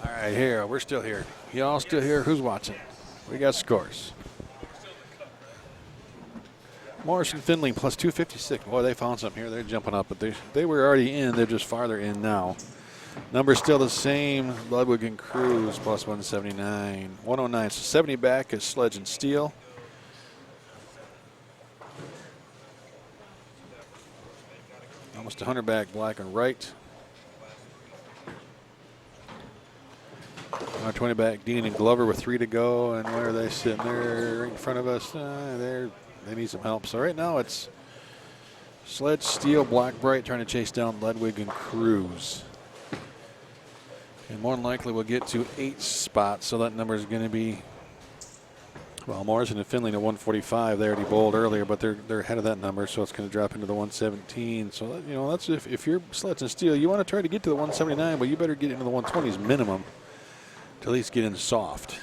All right, here. We're still here. Y'all still here? Who's watching? We got scores. Morrison Finley plus 256. Boy, they found something here. They're jumping up, but they were already in. They're just farther in now. Number's still the same. Ludwig and Cruz plus 179. 109. So 70 back is Sledge and Steel. Almost 100 back, Black and Wright. 20 back, Dean and Glover with 3 to go. And where are they sitting there right in front of us? They need some help. So right now it's Sledge, Steel, Black, Bright trying to chase down Ludwig and Cruz. And more than likely we'll get to 8 spots. So that number is going to be, well, Morrison and Finley to 145. They already bowled earlier, but they're ahead of that number. So it's going to drop into the 117. So, that's if you're Sledge and Steel, you want to try to get to the 179, but you better get into the 120s minimum to at least get in soft.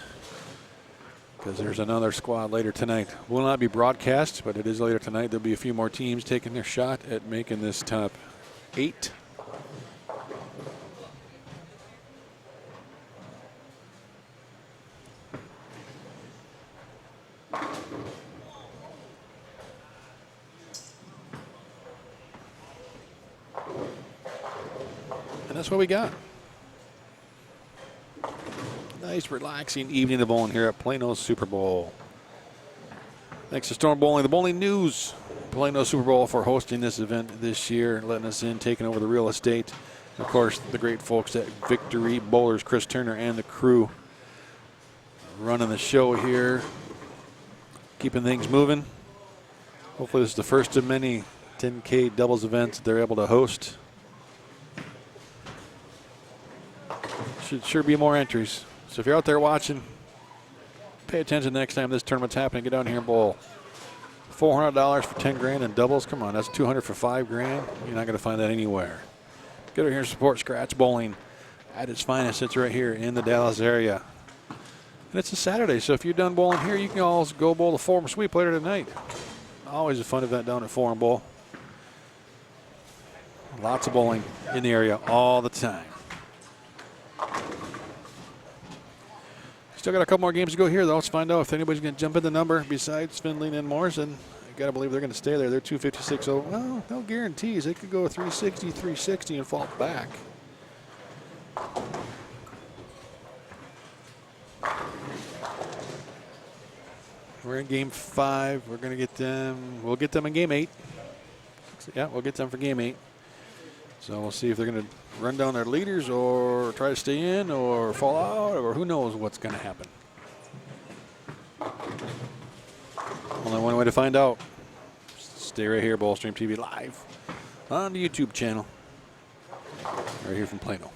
Because there's another squad later tonight. Will not be broadcast, but it is later tonight. There'll be a few more teams taking their shot at making this top 8. And that's what we got. Nice, relaxing evening of bowling here at Plano Super Bowl. Thanks to Storm Bowling, the Bowling News, Plano Super Bowl for hosting this event this year, letting us in, taking over the real estate. Of course, the great folks at Victory Bowlers, Chris Turner and the crew, running the show here, keeping things moving. Hopefully this is the first of many 10K doubles events they're able to host. Should sure be more entries. So if you're out there watching, pay attention next time this tournament's happening. Get down here and bowl. $400 for 10 grand in doubles. Come on, that's 200 for 5 grand. You're not going to find that anywhere. Get over here and support scratch bowling at its finest. It's right here in the Dallas area. And it's a Saturday, so if you're done bowling here, you can always go bowl the Forum Sweep later tonight. Always a fun event down at Forum Bowl. Lots of bowling in the area all the time. Still got a couple more games to go here, though. Let's find out if anybody's going to jump in the number besides Finley and Morrison. I got to believe they're going to stay there. They're 256. So, well, no guarantees. They could go 360, 360 and fall back. We're in game 5. We're going to get them. We'll get them in game 8. Yeah, we'll get them for game 8. So we'll see if they're going to run down their leaders or try to stay in or fall out, or who knows what's going to happen. Only one way to find out. Stay right here, Bowlstream TV live on the YouTube channel. Right here from Plano.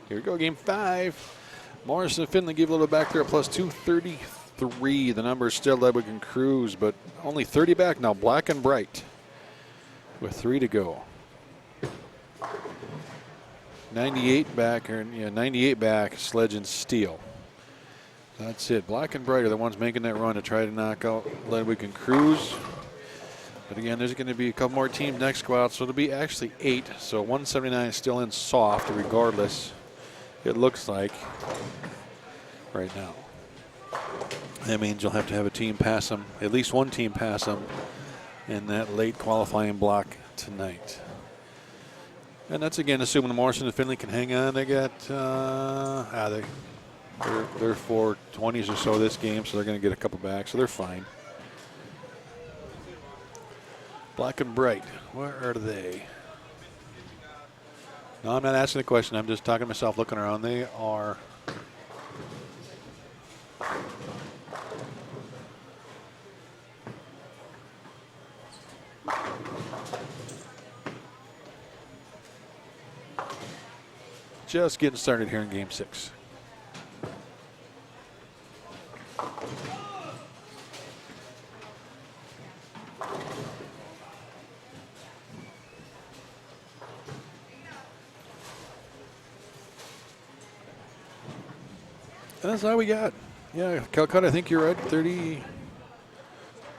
Here we go, game 5. Morrison and Finley give a little back there at plus 233. The number is still Ledwig and Cruz, but only 30 back now. Black and Bright with 3 to go. 98 back, 98 back, Sledge and Steel. That's it. Black and Bright are the ones making that run to try to knock out Ledwig and Cruz. But again, there's going to be a couple more teams next go out, so it'll be actually 8. So 179 is still in soft, regardless. It looks like right now. That means you'll have to have a team pass them, at least one team pass them in that late qualifying block tonight. And that's again assuming Morrison and Finley can hang on. They got they're 420s or so this game, so they're going to get a couple back, so they're fine. Black and Bright, where are they? No, I'm not asking the question. I'm just talking to myself, looking around. They are just getting started here in game 6. That's all we got. Yeah, Calcutta, I think you're right. 30.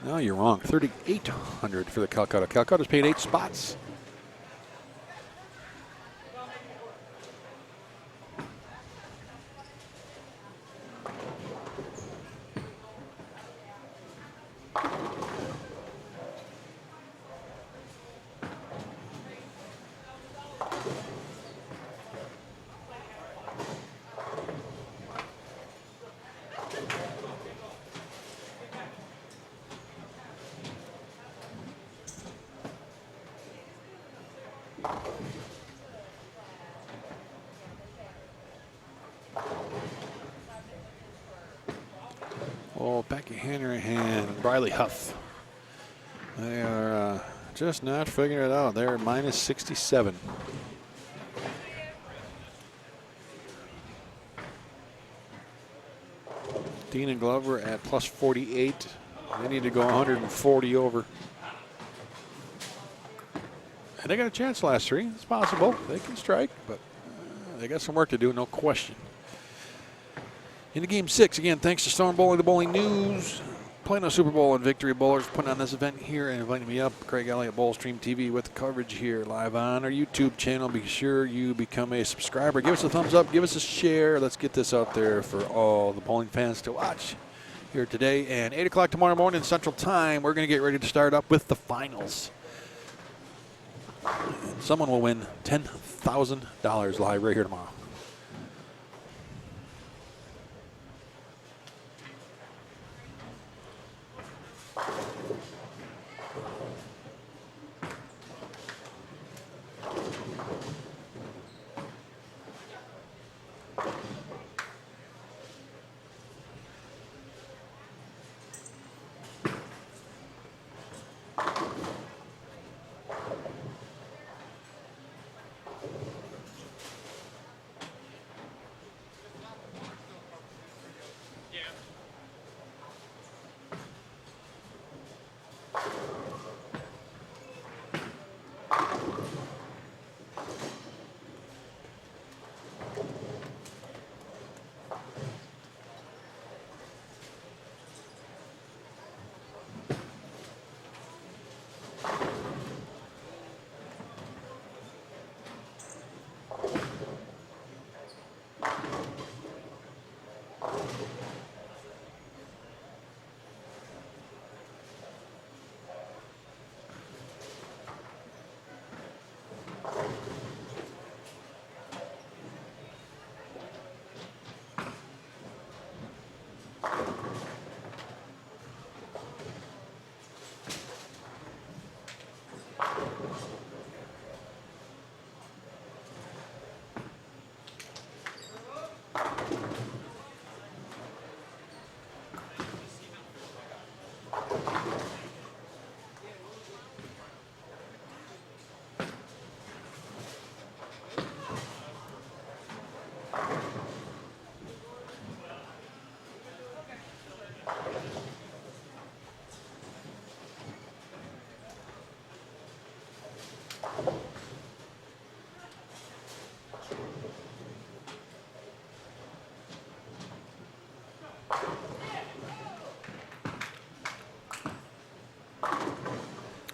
No, you're wrong. 3,800 for the Calcutta. Calcutta's paid 8 spots. Oh, Becky Hanrahan and Briley Huff. They are just not figuring it out. They're minus 67. Dean and Glover at plus 48. They need to go 140 over. And they got a chance last 3. It's possible. They can strike, but they got some work to do, no question. Into game 6, again, thanks to Storm Bowling, the Bowling News, Plano Super Bowl and Victory Bowlers putting on this event here and inviting me up. Craig Elliott, Bowl Stream TV with coverage here live on our YouTube channel. Be sure you become a subscriber. Give us a thumbs up. Give us a share. Let's get this out there for all the bowling fans to watch here today. And 8 o'clock tomorrow morning Central Time, we're going to get ready to start up with the finals. And someone will win $10,000 live right here tomorrow.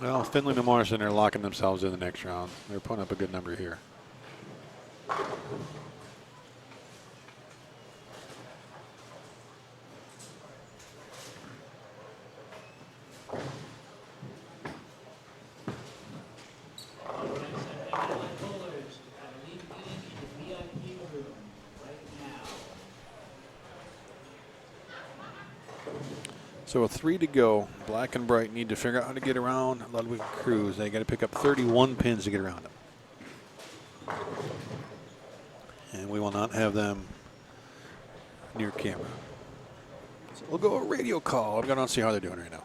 Well, Finley and Morrison are locking themselves in the next round. They're putting up a good number here. So with 3 to go, Black and Bright need to figure out how to get around Ludwig and Cruz. They got to pick up 31 pins to get around them. And we will not have them near camera. So we'll go a radio call. I'm going to see how they're doing right now.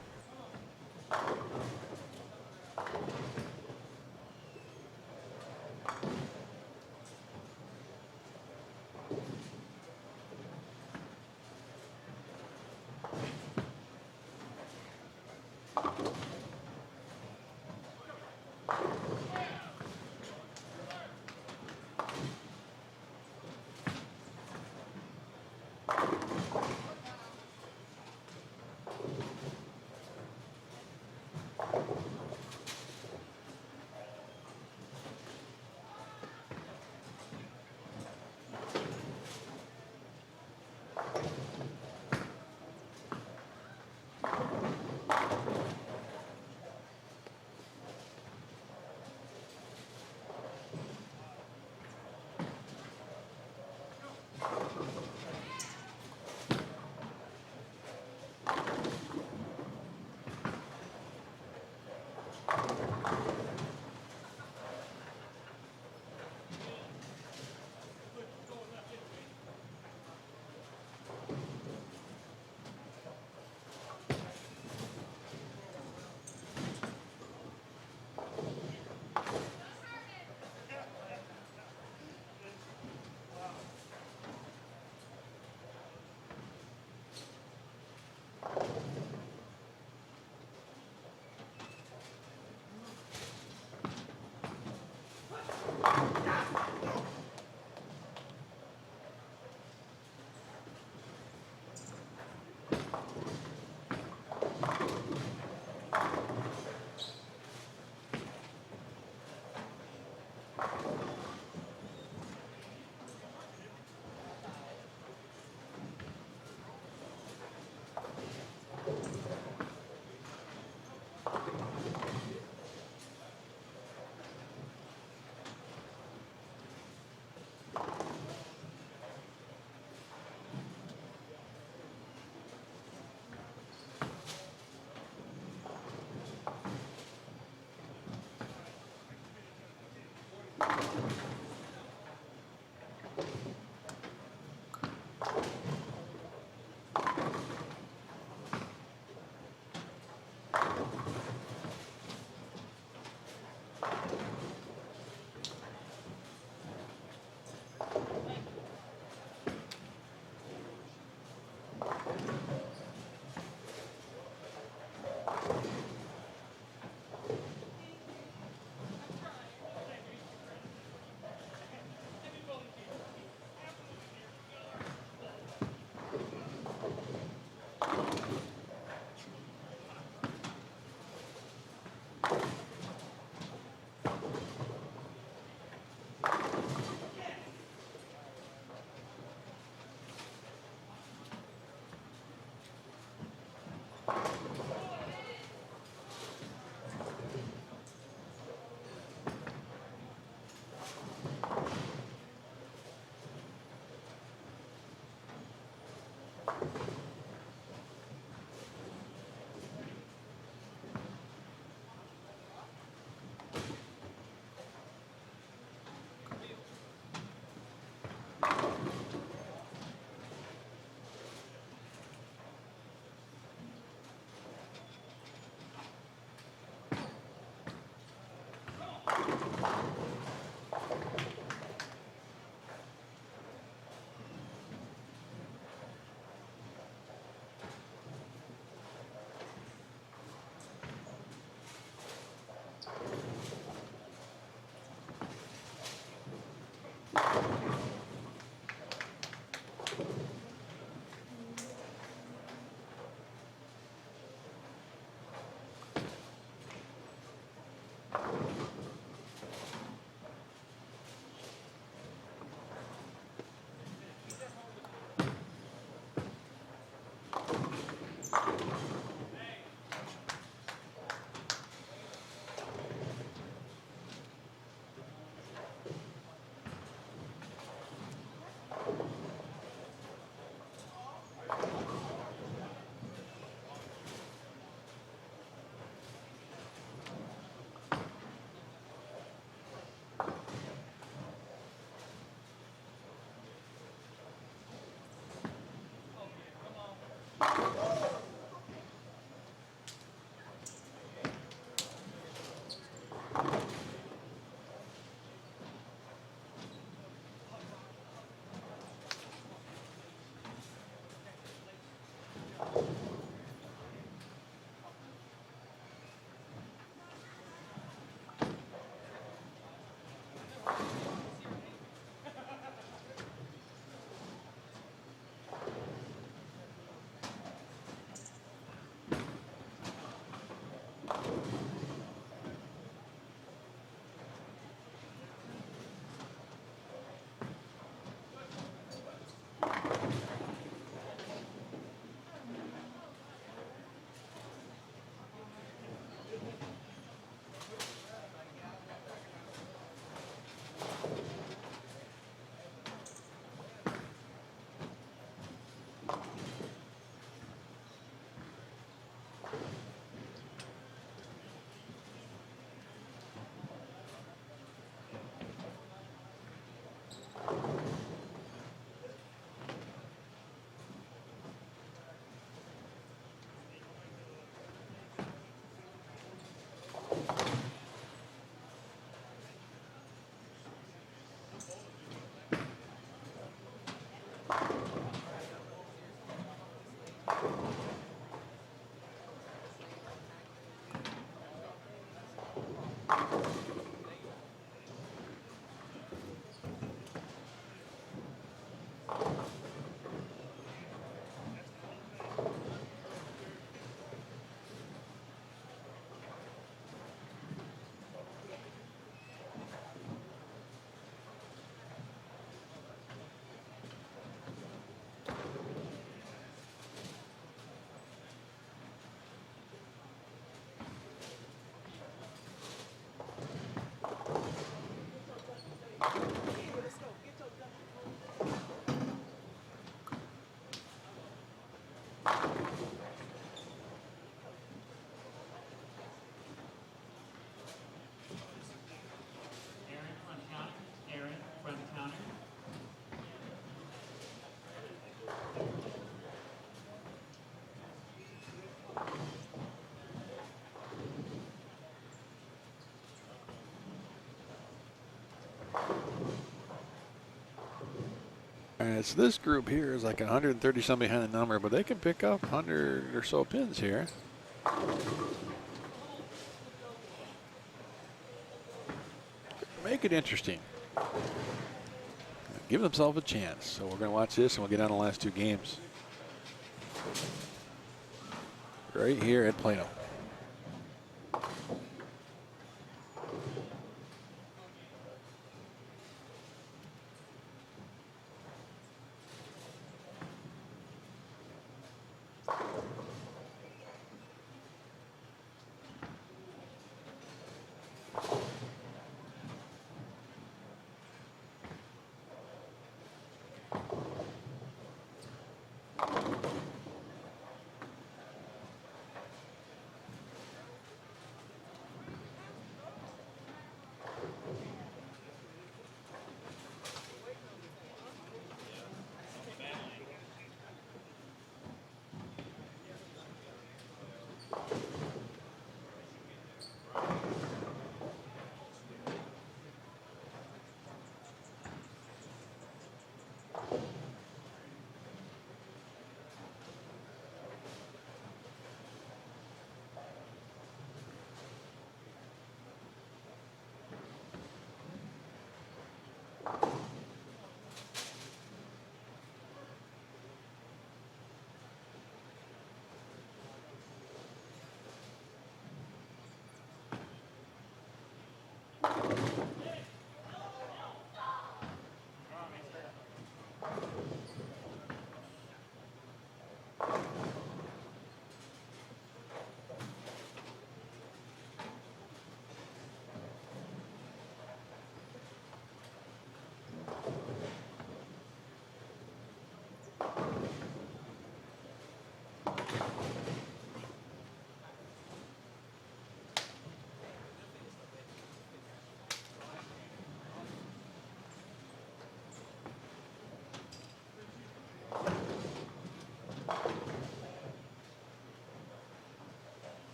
All right, so this group here is like 130 some behind the number, but they can pick up 100 or so pins here. Make it interesting. Give themselves a chance. So we're going to watch this and we'll get on the last two games. Right here at Plano.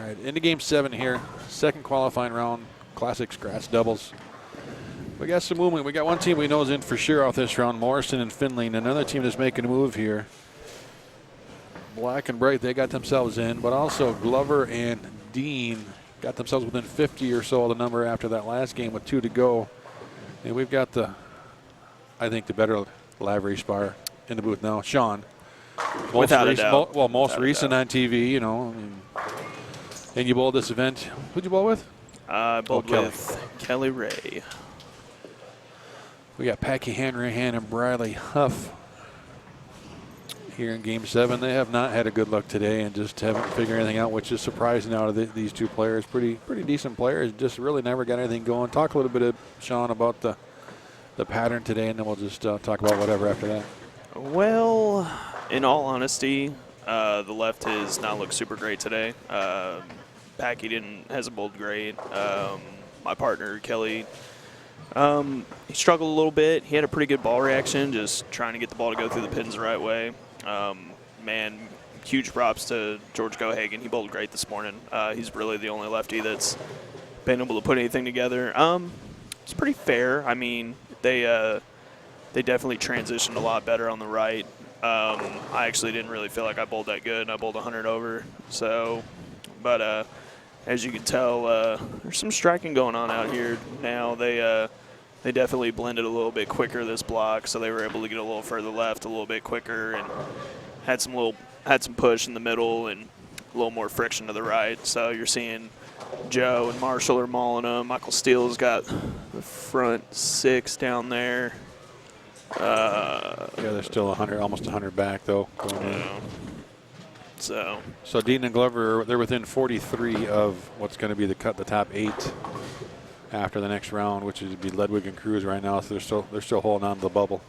right, into game 7 here. Second qualifying round, classic scratch doubles. We got some movement. We got one team we know is in for sure off this round, Morrison and Finley. And another team that's making a move here. Black and Bright, they got themselves in, but also Glover and Dean got themselves within 50 or so of the number after that last game with 2 to go. And we've got I think the better Lavery Spar in the booth now. Sean. Without a doubt. Most recent on TV, you know. And you bowled this event. Who'd you bowl with? I bowled with Kelly Ray. We got Packy Hanrahan and Bradley Huff here in game 7. They have not had a good luck today and just haven't figured anything out, which is surprising out of these two players. Pretty decent players, just really never got anything going. Talk a little bit, Sean, about the pattern today, and then we'll just talk about whatever after that. Well, in all honesty, the left has not looked super great today. Packy hasn't bowled great. My partner, Kelly, he struggled a little bit. He had a pretty good ball reaction, just trying to get the ball to go through the pins the right way. Man, huge props to George Gohagen. He bowled great this morning. He's really the only lefty that's been able to put anything together. It's pretty fair. I mean, they definitely transitioned a lot better on the right. I actually didn't really feel like I bowled that good. I bowled 100 over. So, but as you can tell, there's some striking going on out here now. They definitely blended a little bit quicker this block, so they were able to get a little further left a little bit quicker and had some push in the middle and a little more friction to the right. So you're seeing Joe and Marshall are mauling them. Michael Steele's got the front 6 down there. Yeah, they're still 100, almost 100 back though. So Dean and Glover, they're within 43 of what's going to be the top 8 after the next round, which would be Ledwig and Cruz right now. So they're still holding on to the bubble.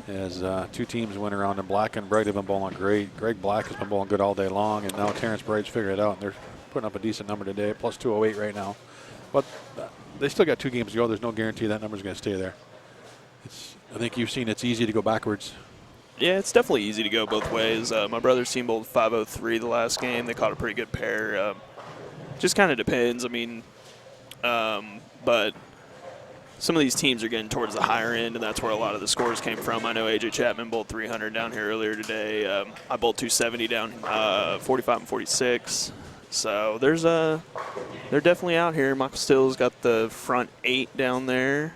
As 2 teams went around, and Black and Bright have been bowling great. Greg Black has been bowling good all day long, and now Terrence Bright's figured it out, and they're putting up a decent number today, plus 208 right now. But they still got 2 games to go. There's no guarantee that number's going to stay there. I think you've seen it's easy to go backwards. Yeah, it's definitely easy to go both ways. My brother's team bowled 503 the last game. They caught a pretty good pair. Just kind of depends. I mean, but some of these teams are getting towards the higher end, and that's where a lot of the scores came from. I know A.J. Chapman bowled 300 down here earlier today. I bowled 270 down 45 and 46. So they're definitely out here. Michael Steele's got the front 8 down there.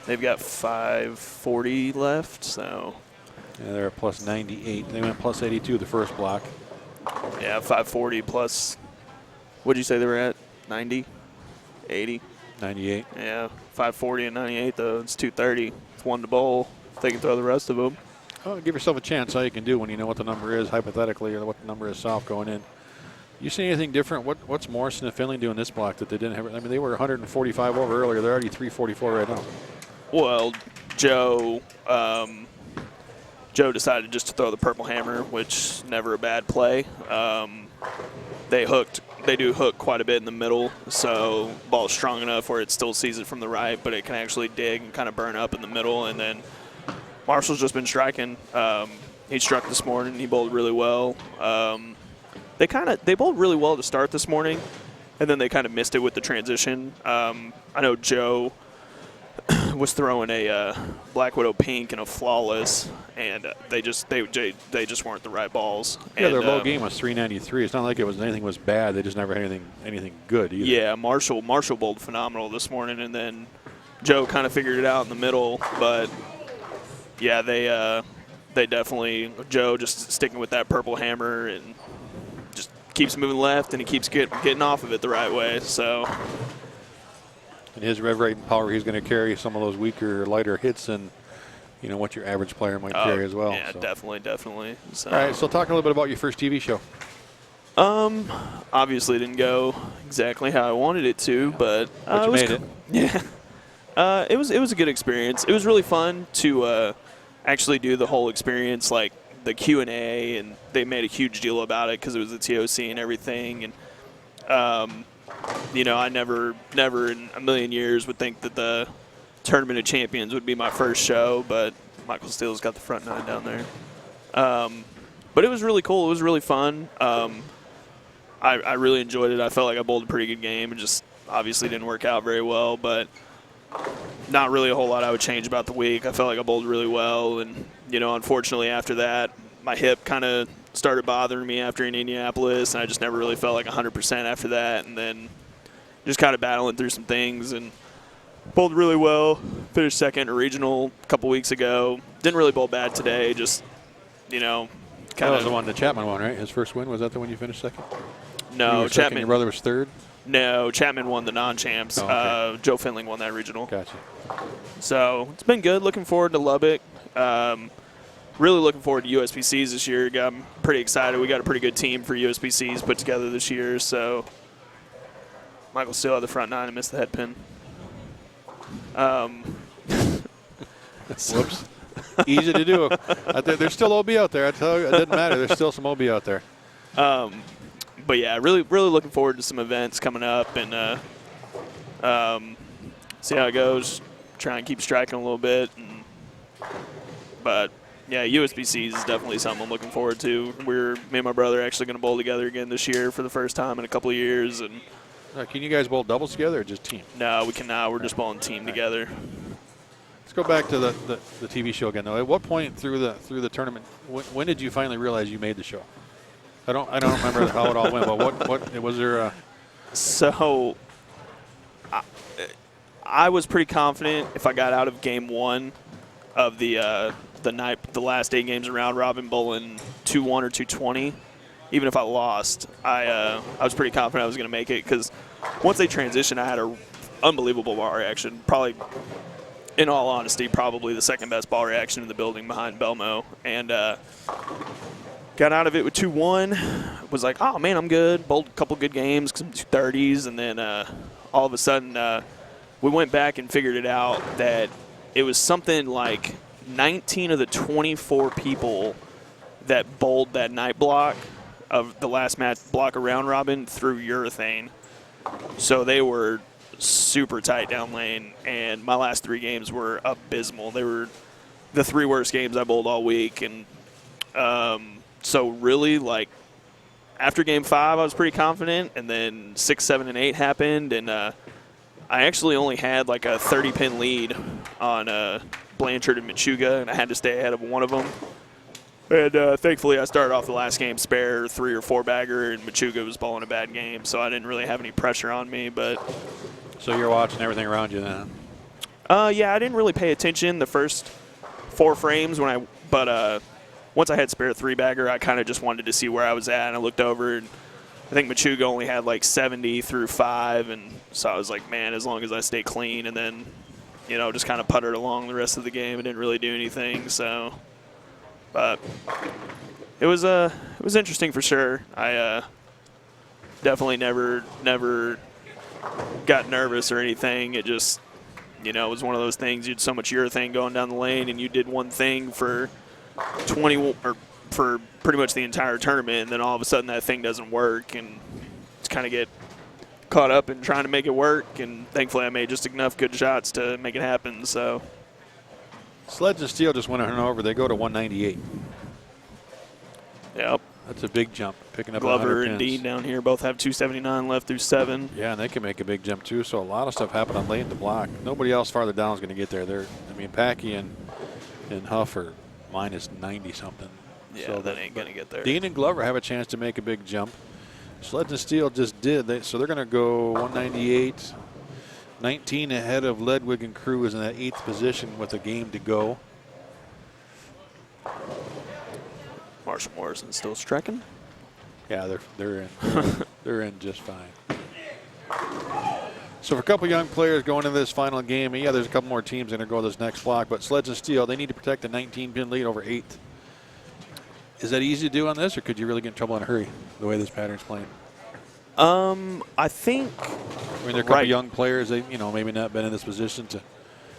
They've got 540 left, so. Yeah, they're at plus 98. They went plus 82 the first block. Yeah, 540 plus, what'd you say they were at? 90? 80? 98. Yeah, 540 and 98, though. It's 230. It's 1 to bowl. If they can throw the rest of them. Oh, give yourself a chance. All you can do when you know what the number is, hypothetically, or what the number is soft going in. You see anything different? What's Morrison and Finley doing this block that they didn't have? I mean, they were 145 over earlier. They're already 344 right now. Well, Joe decided just to throw the purple hammer, which never a bad play. They do hook quite a bit in the middle, so ball's strong enough where it still sees it from the right, but it can actually dig and kind of burn up in the middle. And then Marshall's just been striking. He struck this morning. He bowled really well. They bowled really well to start this morning, and then they kind of missed it with the transition. I know Joe was throwing a Black Widow pink and a flawless, and they just weren't the right balls. Yeah, and their low game was 393. It's not like anything was bad. They just never had anything good either. Yeah, Marshall bowled phenomenal this morning, and then Joe kind of figured it out in the middle. But yeah, they definitely, Joe just sticking with that purple hammer and just keeps moving left, and he keeps getting off of it the right way. So. And his rev rate and power, he's going to carry some of those weaker, lighter hits than, what your average player might carry as well. Yeah, so. Definitely. So. All right, so talk a little bit about your first TV show. Obviously didn't go exactly how I wanted it to, but you made it. Yeah. It was a good experience. It was really fun to actually do the whole experience, like the Q&A, and they made a huge deal about it because it was the TOC and everything. And I never in a million years would think that the Tournament of Champions would be my first show, but Michael Steele's got the front 9 down there. But it was really cool. It was really fun. I really enjoyed it. I felt like I bowled a pretty good game. It just obviously didn't work out very well, but not really a whole lot I would change about the week. I felt like I bowled really well, and, you know, unfortunately after that, my hip kind of started bothering me after Indianapolis, and I just never really felt like 100% after that, and then just kind of battling through some things and bowled really well. Finished second at regional a couple weeks ago. Didn't really bowl bad today, just, you know, That kind was the of. one, the Chapman one, right? His first win, was that the one you finished second? You No, were second, Chapman. your brother was third? No, Chapman won the non-champs. Oh, okay. Joe Finling won that regional. Gotcha. So it's been good. Looking forward to Lubbock. Really looking forward to USPCs this year. I'm pretty excited. We got a pretty good team for USPCs put together this year. So Michael still at the front nine and missed the head pin. Whoops. Easy to do. There's still OB out there. I tell you, it doesn't matter. There's still some OB out there. But yeah, really looking forward to some events coming up and see how it goes. Try and keep striking a little bit. But yeah, USBCs is definitely something I'm looking forward to. Me and my brother are actually going to bowl together again this year for the first time in a couple of years. And Can you guys bowl doubles together or just team? no, we cannot. We're just bowling team together. Let's go back to the TV show again, though. At what point through the tournament, when did you finally realize you made the show? I don't remember how it all went, but what was there? So I was pretty confident if I got out of game one of the last 8 games of round robin bowling 2-1 or 220. Even if I lost, I was pretty confident I was going to make it because once they transitioned, I had an unbelievable ball reaction. Probably, in all honesty, probably the second best ball reaction in the building behind Belmo. And got out of it with 2-1. Was like, oh, man, I'm good. Bowled a couple good games, some 230s. And then all of a sudden we went back and figured it out that it was something like 19 of the 24 people that bowled that night block of the last match block of round robin through urethane. So they were super tight down lane, and my last 3 games were abysmal. They were the 3 worst games I bowled all week. And so really, like, after game 5, I was pretty confident, and then 6, 7, and 8 happened, and I actually only had like a 30-pin lead on Blanchard and Machuga, and I had to stay ahead of one of them. And thankfully, I started off the last game spare 3 or 4 bagger, and Machuga was bowling a bad game, so I didn't really have any pressure on me. But So you're watching everything around you then? yeah, I didn't really pay attention the first 4 frames but once I had spare 3 bagger, I kind of just wanted to see where I was at, and I looked over, and I think Machuga only had like 70 through 5, and so I was like, man, as long as I stay clean, and then, you know, just kind of puttered along the rest of the game. It didn't really do anything, so. But it was interesting for sure. I definitely never got nervous or anything. It just, you know, it was one of those things. You had so much urethane going down the lane, and you did one thing for 20 or for pretty much the entire tournament, and then all of a sudden that thing doesn't work, and just kind of get caught up in trying to make it work. And thankfully, I made just enough good shots to make it happen. So. Sleds and Steel just went on over. They go to 198. Yep. That's a big jump, picking up Glover 100 and pins. Dean down here both have 279 left through 7. Yeah, and they can make a big jump too. So a lot of stuff happened on late in the block. Nobody else farther down is going to get there. Packy and Huff are minus 90 something. Yeah, so that ain't going to get there. Dean and Glover have a chance to make a big jump. Sleds and Steel just did. So they're going to go 198. 19 ahead of Ledwig and Crew is in that 8th position with a game to go. Marshall Morrison still striking. Yeah, they're in. They're in just fine. So for a couple young players going into this final game, yeah, there's a couple more teams going to go this next block, but Sleds and Steel, they need to protect the 19-pin lead over 8th. Is that easy to do on this, or could you really get in trouble in a hurry the way this pattern's playing? I think. I mean, there are a couple young players that maybe not been in this position to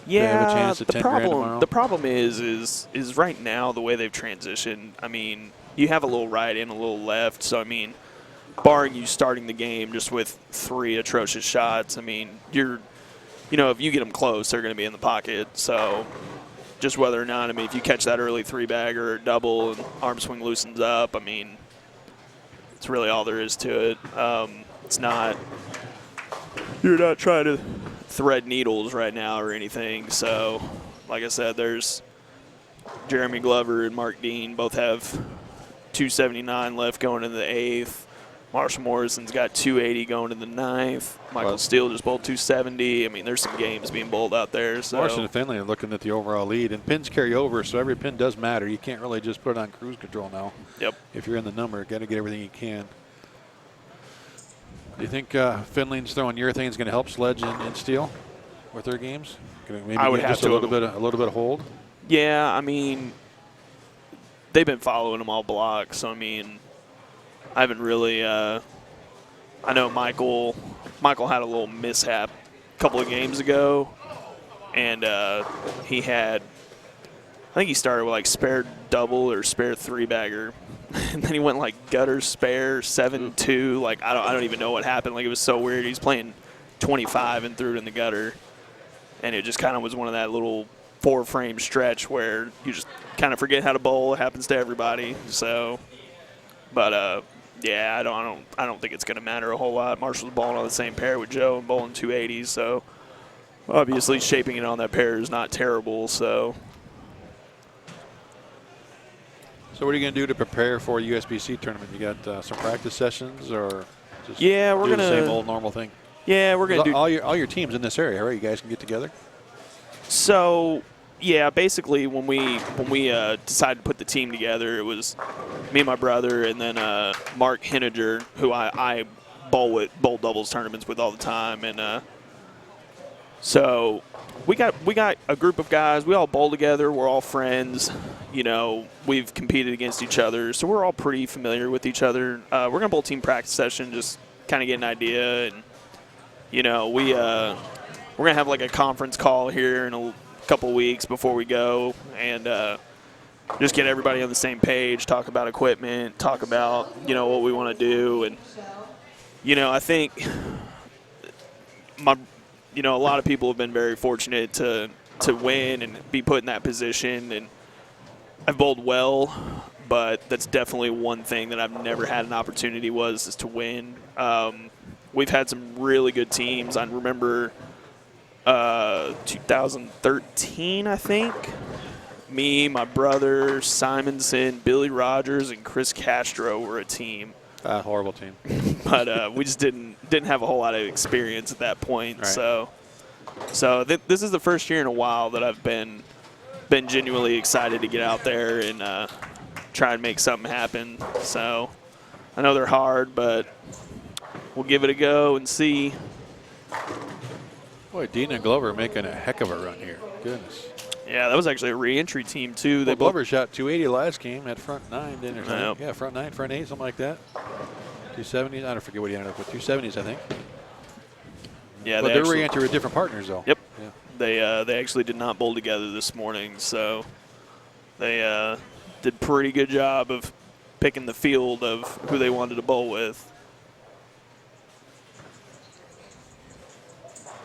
have a chance at 10 grand tomorrow. The problem is right now the way they've transitioned. I mean, you have a little right and a little left. So I mean, barring you starting the game just with 3 atrocious shots, I mean, if you get them close, they're going to be in the pocket. So just whether or not, I mean, if you catch that early 3-bagger or double and arm swing loosens up, I mean, It's really all there is to it. It's not – you're not trying to thread needles right now or anything. So, like I said, there's Jeremy Glover and Mark Dean both have 279 left going into the 8th. Marshall Morrison's got 280 going in the 9th. Michael Steele just bowled 270. I mean, there's some games being bowled out there. So. Morrison and Finley are looking at the overall lead, and pins carry over, so every pin does matter. You can't really just put it on cruise control now. Yep. If you're in the number, got to get everything you can. Do you think Finley's throwing urethane is going to help Sledge and Steele with their games? Maybe I would get have just to a little bit of hold. Yeah, I mean, they've been following them all block, so I mean, I haven't really. I know Michael had a little mishap a couple of games ago, and he had. I think he started with like spare double or spare 3-bagger, and then he went like gutter spare 7-2. Like I don't even know what happened. Like it was so weird. He's playing 25 and threw it in the gutter, and it just kind of was one of that little 4-frame stretch where you just kind of forget how to bowl. It happens to everybody. So, but yeah, I don't think it's going to matter a whole lot. Marshall's bowling on the same pair with Joe and bowling 280s, so obviously shaping it on that pair is not terrible. So what are you going to do to prepare for a USBC tournament? You got some practice sessions, or just we're do gonna the same old normal thing? Yeah, we're gonna do all your teams in this area, right? You guys can get together. So, yeah, basically when we decided to put the team together, it was me and my brother, and then Mark Henniger, who I bowl doubles tournaments with all the time, and so we got a group of guys. We all bowl together. We're all friends. You know, we've competed against each other, so we're all pretty familiar with each other. We're gonna bowl team practice session, just kind of get an idea, and you know, we're gonna have like a conference call here in a couple weeks before we go, and just get everybody on the same page, talk about equipment, talk about, you know, what we want to do. And you know, I think a lot of people have been very fortunate to win and be put in that position, and I've bowled well, but that's definitely one thing that I've never had an opportunity is to win. We've had some really good teams. I remember 2013, I think. Me, my brother, Simonson, Billy Rogers, and Chris Castro were a team. Horrible team. But we just didn't have a whole lot of experience at that point. Right. So this is the first year in a while that I've been genuinely excited to get out there and try and make something happen. So I know they're hard, but we'll give it a go and see. Boy, Dean and Glover are making a heck of a run here. Goodness. Yeah, that was actually a re-entry team, too. Well, Glover shot 280 last game at front 9, didn't he? Yep. Yeah, front 9, front 8, something like that. 270s. I don't forget what he ended up with. 270s, I think. Yeah, but they're re-entry with different partners, though. Yep. Yeah. They actually did not bowl together this morning, so they did a pretty good job of picking the field of who they wanted to bowl with.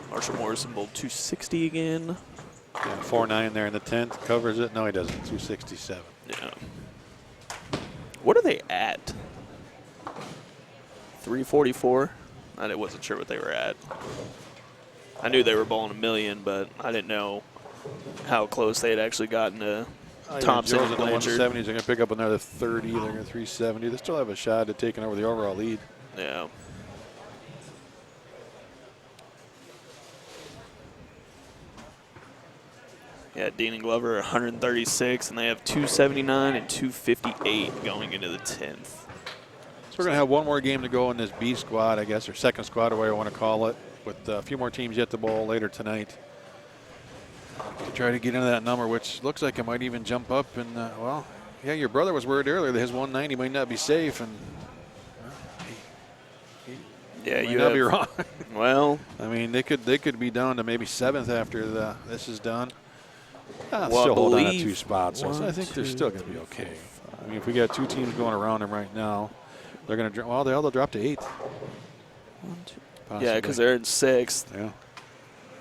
Marshall Morrison bowled 260 again. Yeah, 4-9 there in the 10th. Covers it. No, he doesn't. 267. Yeah. What are they at? 344? I wasn't sure what they were at. I knew they were bowling a million, but I didn't know how close they had actually gotten to Thompson and Blanchard. They're going to pick up another 30. They're going to 370. They still have a shot at taking over the overall lead. Yeah. Yeah, Dean and Glover are 136, and they have 279 and 258 going into the 10th. So we're going to have one more game to go in this B squad, I guess, or second squad, or whatever you want to call it, with a few more teams yet to bowl later tonight to try to get into that number, which looks like it might even jump up. And, well, yeah, your brother was worried earlier that his 190 might not be safe, and yeah, you might not be wrong. Well, I mean, they could be down to maybe 7th after this is done. Well, still hold on to 2 spots, so I think they're still going to be okay. I mean, if we got 2 teams going around them right now, they're going to they'll drop to 8th. Yeah, because they're in 6th. Yeah.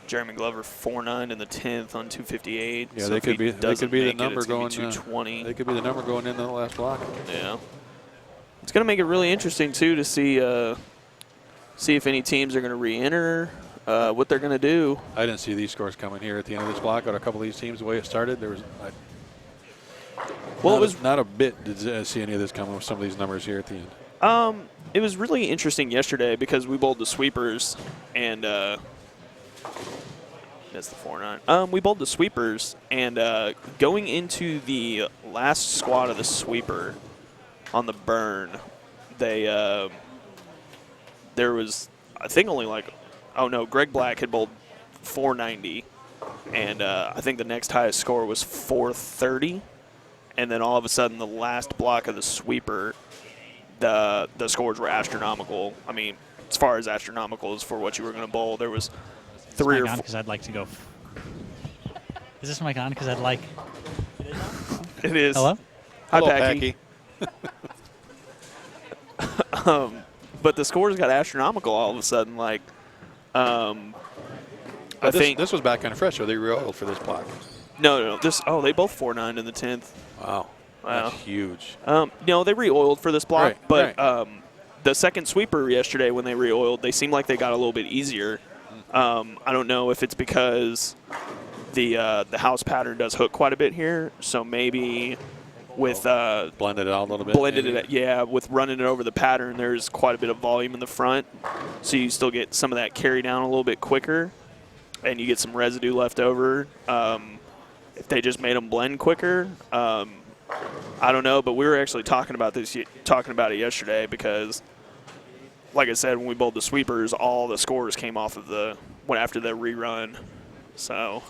Jeremy Glover 4-9 in the 10th on 258. Yeah, so they could be the number going. 220. They could be the number going into the last block. Yeah. It's going to make it really interesting too to see if any teams are going to re-enter, what they're going to do. I didn't see these scores coming here at the end of this block. Out a couple of these teams, the way it started, there was Well, it was not a bit did I see any of this coming with some of these numbers here at the end. It was really interesting yesterday because we bowled the sweepers and that's the 4-9. We bowled the sweepers and going into the last squad of the sweeper on the burn, there was I think only Greg Black had bowled 490, and I think the next highest score was 430, and then all of a sudden the last block of the sweeper, the scores were astronomical. I mean, as far as astronomical as for what you were going to bowl, there was three or four. Because I'd like to go. Is this mic on? Because I'd like. It is. Hello? Hi, Hello, Packy. But the scores got astronomical all of a sudden. Like, I think this was back on fresh, so they re-oiled for this block. no. They both 4-9 in the 10th. Wow. Wow. That's huge. No, they re-oiled for this block, Right, but right. The second sweeper yesterday when they re-oiled, they seemed like they got a little bit easier. I don't know if it's because the house pattern does hook quite a bit here, so maybe with Blended it out a little bit. with running it over the pattern, there's quite a bit of volume in the front, so you still get some of that carry down a little bit quicker, and you get some residue left over. If they just made them blend quicker, I don't know, but we were actually talking about it yesterday because, like I said, when we bowled the sweepers, all the scores came off of went after the rerun. So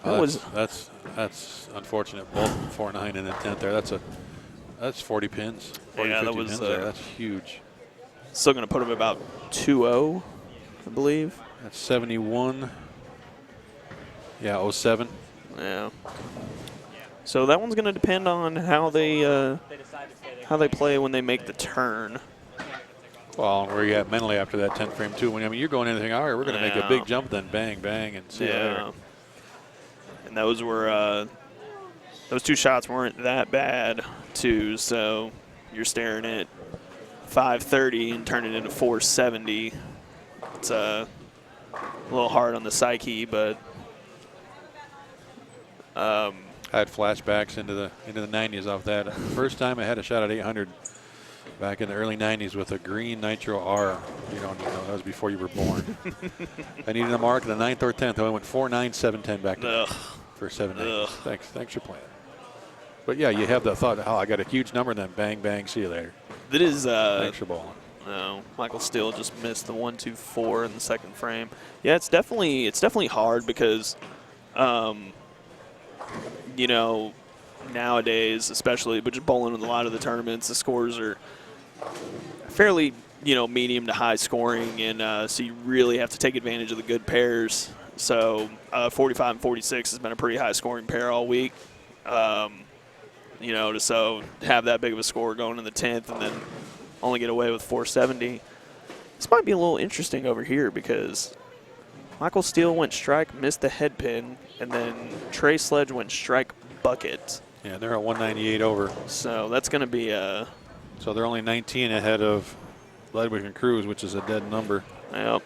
that's unfortunate. Both 4-9 and the 10th there. That's 40 pins. 40, Yeah, 50 that was, pins there. That's huge. still going to put them about 2-0, I believe. That's 71. Yeah, 07. Yeah. So that one's going to depend on how they play when they make the turn. Well, where you at mentally after that 10th frame too. You're going anything higher, we're going to make a Yeah. big jump, then bang, bang, and see you later. And those were those two shots weren't that bad too. So you're staring at 530 and turning it into 470. It's a little hard on the psyche, but. I had flashbacks into the 90s off that. First time I had a shot at 800 back in the early 90s with a green Nitro R. You don't know, that was before you were born. I needed a mark in the 9th or 10th. I went 4.9, 7.10 back then for 7.9. Thanks for playing. But yeah, you have the thought, oh, I got a huge number, then bang, bang, see you later. That is. Thanks for bowling. No, Michael Steele just missed the 1-2-4 in the second frame. Yeah, it's definitely hard because. Nowadays, especially, but just bowling in a lot of the tournaments, the scores are fairly, medium to high scoring, and so you really have to take advantage of the good pairs. So 45 and 46 has been a pretty high scoring pair all week. To have that big of a score going in the 10th and then only get away with 470. This might be a little interesting over here because Michael Steele went strike, missed the head pin, and then Trey Sledge went strike bucket. Yeah, they're at 198 over. So that's going to be a. So they're only 19 ahead of Ledwig and Cruz, which is a dead number. Yep.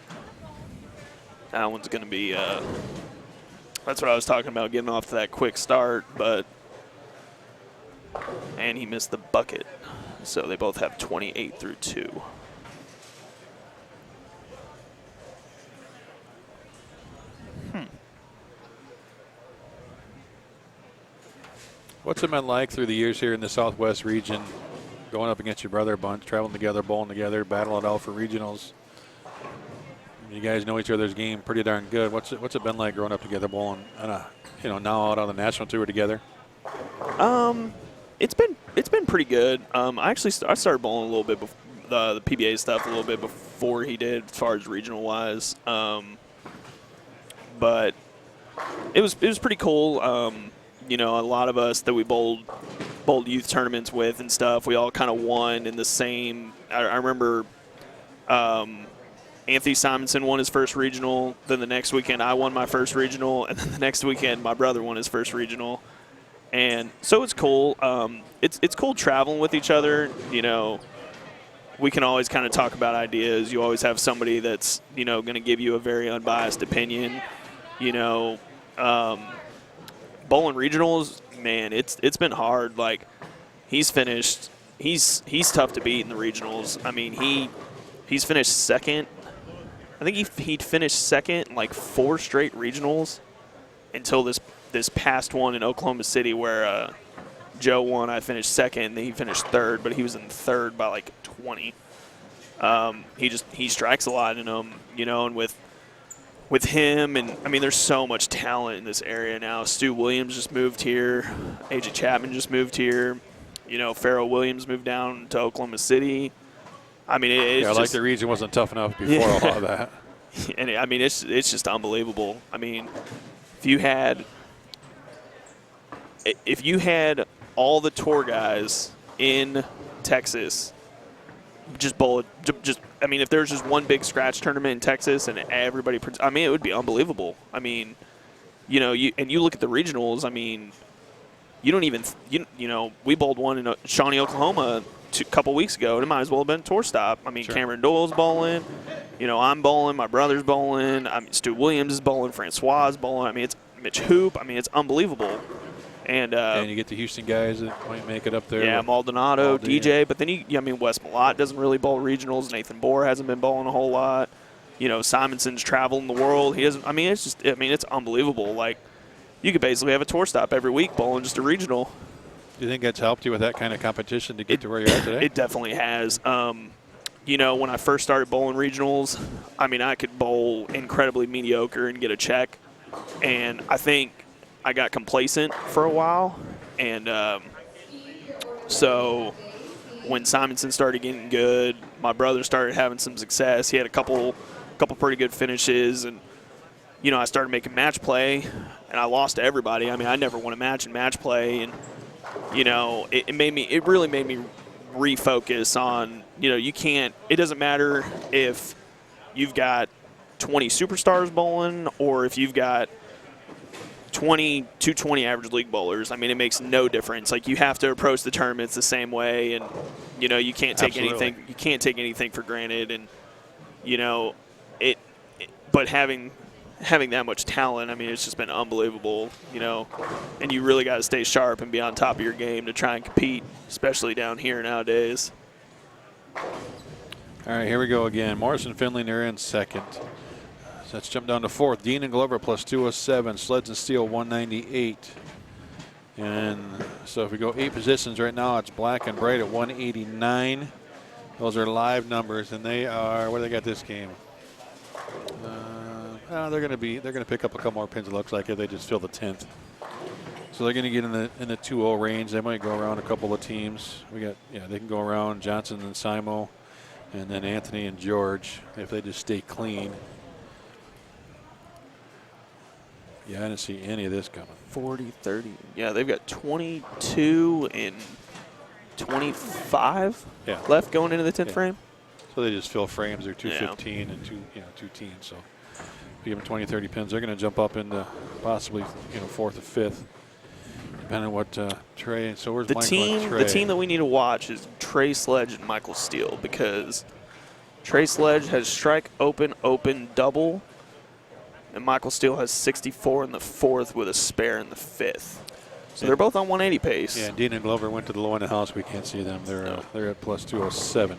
That one's going to be. That's what I was talking about, getting off to that quick start, and he missed the bucket. So they both have 28 through 2. What's it been like through the years here in the Southwest region, going up against your brother a bunch, traveling together, bowling together, battling it out for regionals? You guys know each other's game pretty darn good. What's it been like growing up together, bowling on now out on the national tour together? It's been pretty good. I started bowling a little bit before the PBA stuff a little bit before he did, as far as regional wise. But it was pretty cool. A lot of us that we bowled youth tournaments with and stuff, we all kind of won in the same. I remember Anthony Simonson won his first regional. Then the next weekend I won my first regional, and then the next weekend my brother won his first regional. And so it's cool. It's cool traveling with each other. You know, we can always kind of talk about ideas. You always have somebody that's, you know, going to give you a very unbiased opinion. You know, bowling regionals, man, it's been hard. Like, he's finished. He's tough to beat in the regionals. I mean, he's finished second. I think he'd finished second in like 4 straight regionals until this past one in Oklahoma City where Joe won. I finished second, and then he finished third, but he was in third by like 20. He strikes a lot in them, you know, and with him, and I mean, there's so much talent in this area now. Stu Williams just moved here. AJ Chapman just moved here. You know, Farrell Williams moved down to Oklahoma City. I mean, it's like the region wasn't tough enough before all of that. And I mean, it's just unbelievable. I mean, if you had all the tour guys in Texas just bowl it, I mean, if there's just one big scratch tournament in Texas and everybody, I mean, it would be unbelievable. I mean, you know, you look at the regionals. I mean, you don't even, you know, we bowled one in Shawnee, Oklahoma a couple weeks ago, and it might as well have been a tour stop. I mean, sure. Cameron Doyle's bowling. You know, I'm bowling. My brother's bowling. I mean, Stu Williams is bowling. Francois is bowling. I mean, it's Mitch Hoop. I mean, it's unbelievable. And you get the Houston guys that might make it up there. Yeah, Maldonado, DJ. But then I mean, Wes Malott doesn't really bowl regionals. Nathan Bohr hasn't been bowling a whole lot. You know, Simonson's traveling the world. He doesn't. I mean, it's unbelievable. Like, you could basically have a tour stop every week bowling just a regional. Do you think that's helped you with that kind of competition to get to where you're at today? It definitely has. You know, when I first started bowling regionals, I mean, I could bowl incredibly mediocre and get a check. And I think I got complacent for a while. And so when Simonson started getting good, my brother started having some success. He had a couple pretty good finishes. And, you know, I started making match play, and I lost to everybody. I mean, I never won a match in match play. And, you know, it really made me refocus on, you know, it doesn't matter if you've got 20 superstars bowling or if you've got 220 average league bowlers. I mean, it makes no difference. Like, you have to approach the tournaments the same way, and, you know, you can't take anything for granted. And, you know, but having that much talent, I mean, it's just been unbelievable, you know, and you really got to stay sharp and be on top of your game to try and compete, especially down here nowadays. All right, here we go again. Morrison, Finley, they're in second. So let's jump down to fourth. Dean and Glover plus 207. Sleds and Steel 198. And so if we go 8 positions right now, it's Black and Bright at 189. Those are live numbers, and they are, what do they got this game? They're going to pick up a couple more pins. It looks like if they just fill the 10th. So they're going to get in the 2-0 range. They might go around a couple of teams. They can go around Johnson and Simo, and then Anthony and George if they just stay clean. Yeah, I didn't see any of this coming. 40, 30. Yeah, they've got 22 and 25 left going into the 10th frame. So they just fill frames. They're 215 and two teens. So if you give them 20, 30 pins, they're going to jump up into possibly 4th or 5th, depending on what Trey. So where's Michael and Trey? The team that we need to watch is Trey Sledge and Michael Steele, because Trey Sledge has strike open double, and Michael Steele has 64 in the 4th with a spare in the 5th. So they're both on 180 pace. Yeah, Dean and Glover went to the low end of the house. We can't see them. They're at plus 207.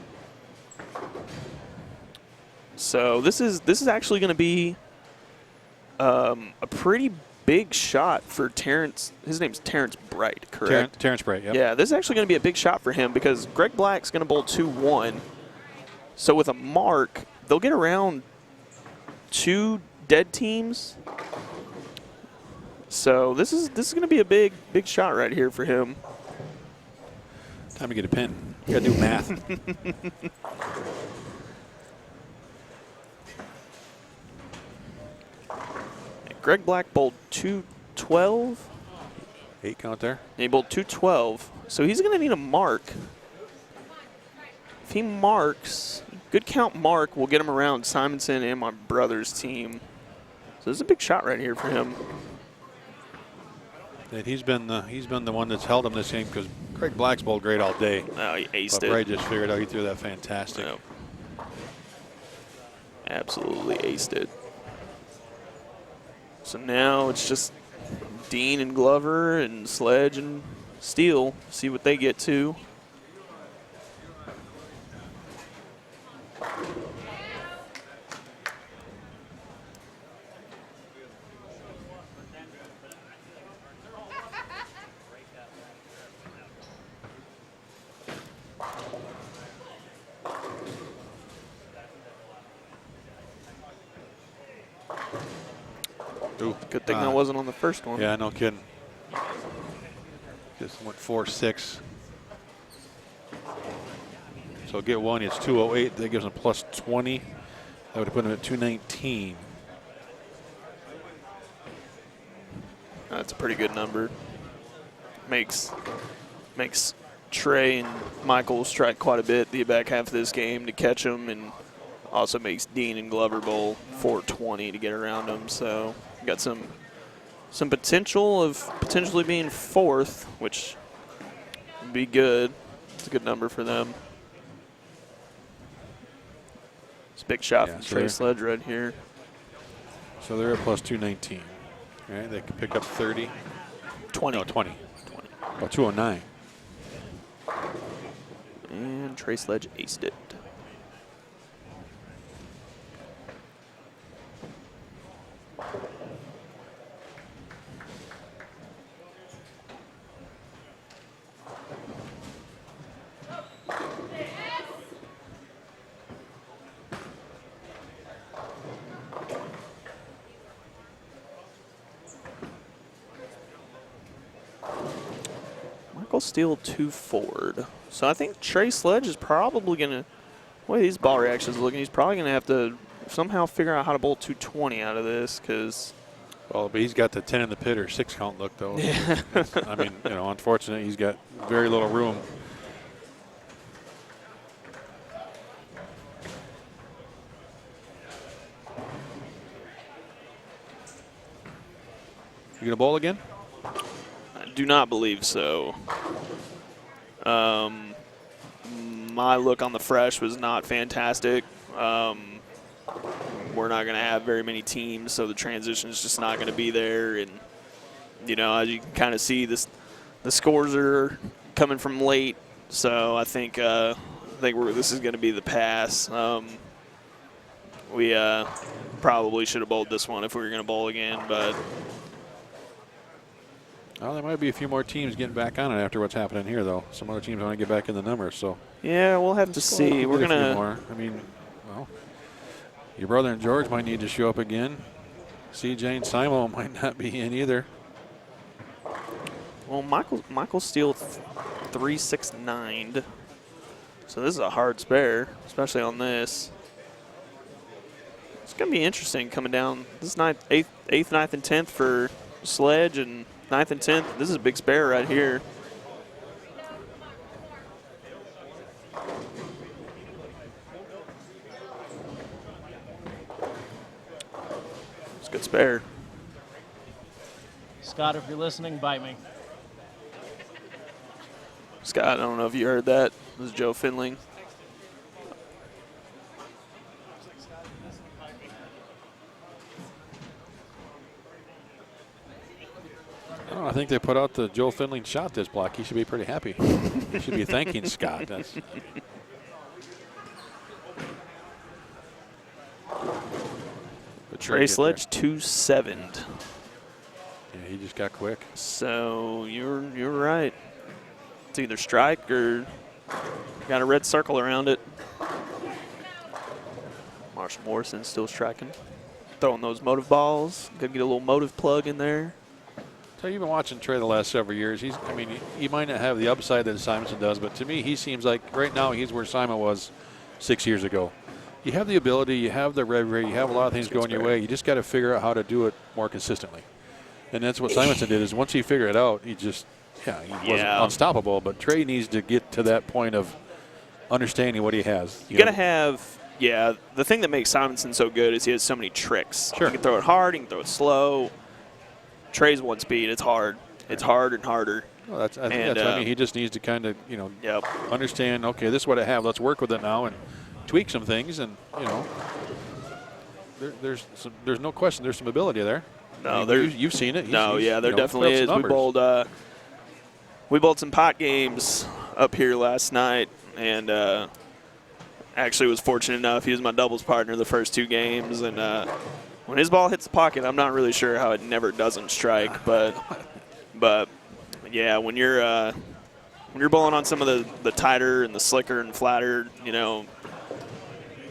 So this is actually going to be a pretty big shot for Terrence. His name's Terrence Bright, correct? Terrence Bright, yep. Yeah, this is actually going to be a big shot for him because Greg Black's going to bowl 2-1. So with a mark, they'll get around 2 dead teams. So this is going to be a big shot right here for him. Time to get a pin. You got to do math. Greg Black bowled 212. 8 count there. And he bowled 212. So he's going to need a mark. If he marks, good count mark will get him around Simonson and my brother's team. So this is a big shot right here for him. And he's been the one that's held him this game because Craig Black's bowled great all day. Oh, he aced But it. Bray just figured out he threw that fantastic. Yep. Absolutely aced it. So now it's just Dean and Glover and Sledge and Steele. See what they get to. Ooh, Good thing that wasn't on the first one. Yeah, no kidding. Just went 4-6. So get one, it's 208. That gives him plus 20. That would have put him at 219. That's a pretty good number. Makes Trey and Michael strike quite a bit the back half of this game to catch them, and also makes Dean and Glover bowl 420 to get around them. So got some potential of potentially being fourth, which would be good. It's a good number for them. It's a big shot from Trey Sledge right here. So they're at plus 219. All right, they can pick up 30. 20. No, 20. Oh, 209. And Trey Sledge aced it. Michael Steele 2 forward. So I think Trey Sledge is probably going to, the way these ball reactions are looking, he's probably going to have to somehow figure out how to bowl 220 out of this because. Well, but he's got the 10 in the pit or 6 count look, though. Yeah. I mean, you know, unfortunately, he's got very little room. You going to bowl again? I do not believe so. My look on the fresh was not fantastic. We're not going to have very many teams, so the transition is just not going to be there. And, you know, as you can kind of see, the scores are coming from late. So I think this is going to be the pass. We probably should have bowled this one if we were going to bowl again, but. Well, there might be a few more teams getting back on it after what's happening here, though. Some other teams want to get back in the numbers, so. Yeah, we'll have to see. We're going gonna. More. I mean, well, your brother and George might need to show up again. CJ and Simon might not be in either. Well, Michael Steele 369'd. So this is a hard spare, especially on this. It's gonna be interesting coming down. This is 8th, 9th, and 10th for Sledge, and 9th and 10th. This is a big spare right here. It's a good spare. Scott, if you're listening, bite me. Scott, I don't know if you heard that. This is Joe Finling. Oh, I think they put out the Joe Finling shot this block. He should be pretty happy. He should be thanking Scott. That's Trey Sledge 2-7'd. Yeah, he just got quick. So you're right. It's either strike or got a red circle around it. Marshall Morrison still striking. Throwing those motive balls. Gonna get a little motive plug in there. So you've been watching Trey the last several years. I mean, he might not have the upside that Simonson does, but to me, he seems like right now he's where Simon was 6 years ago. You have the ability, you have the rev rate, you have a lot of things going your way. You just got to figure out how to do it more consistently. And that's what Simonson did, is once he figured it out, he wasn't unstoppable. But Trey needs to get to that point of understanding what he has. You got to have, the thing that makes Simonson so good is he has so many tricks. Sure. He can throw it hard, he can throw it slow. Trey's one speed, it's hard. It's harder and harder. Well, I mean, he just needs to kind of, Yep. understand, okay, this is what I have. Let's work with it now and tweak some things. And, there's no question there's some ability there. No, I mean, you've seen it. There definitely is. We bowled some pot games up here last night, and actually was fortunate enough. He was my doubles partner the first 2 games, and when his ball hits the pocket, I'm not really sure how it never doesn't strike, but yeah, when you're bowling on some of the tighter and the slicker and flatter,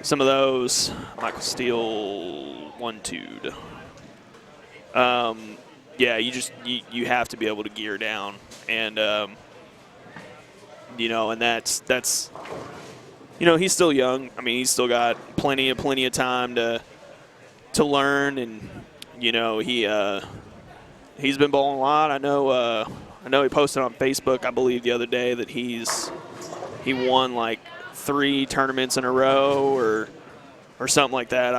some of those, Michael Steele 1-2'd. Yeah, you have to be able to gear down, and and that's he's still young. I mean, he's still got plenty of time to learn, and he's been bowling a lot. I know he posted on Facebook, I believe, the other day that he won like 3 tournaments in a row or something like that.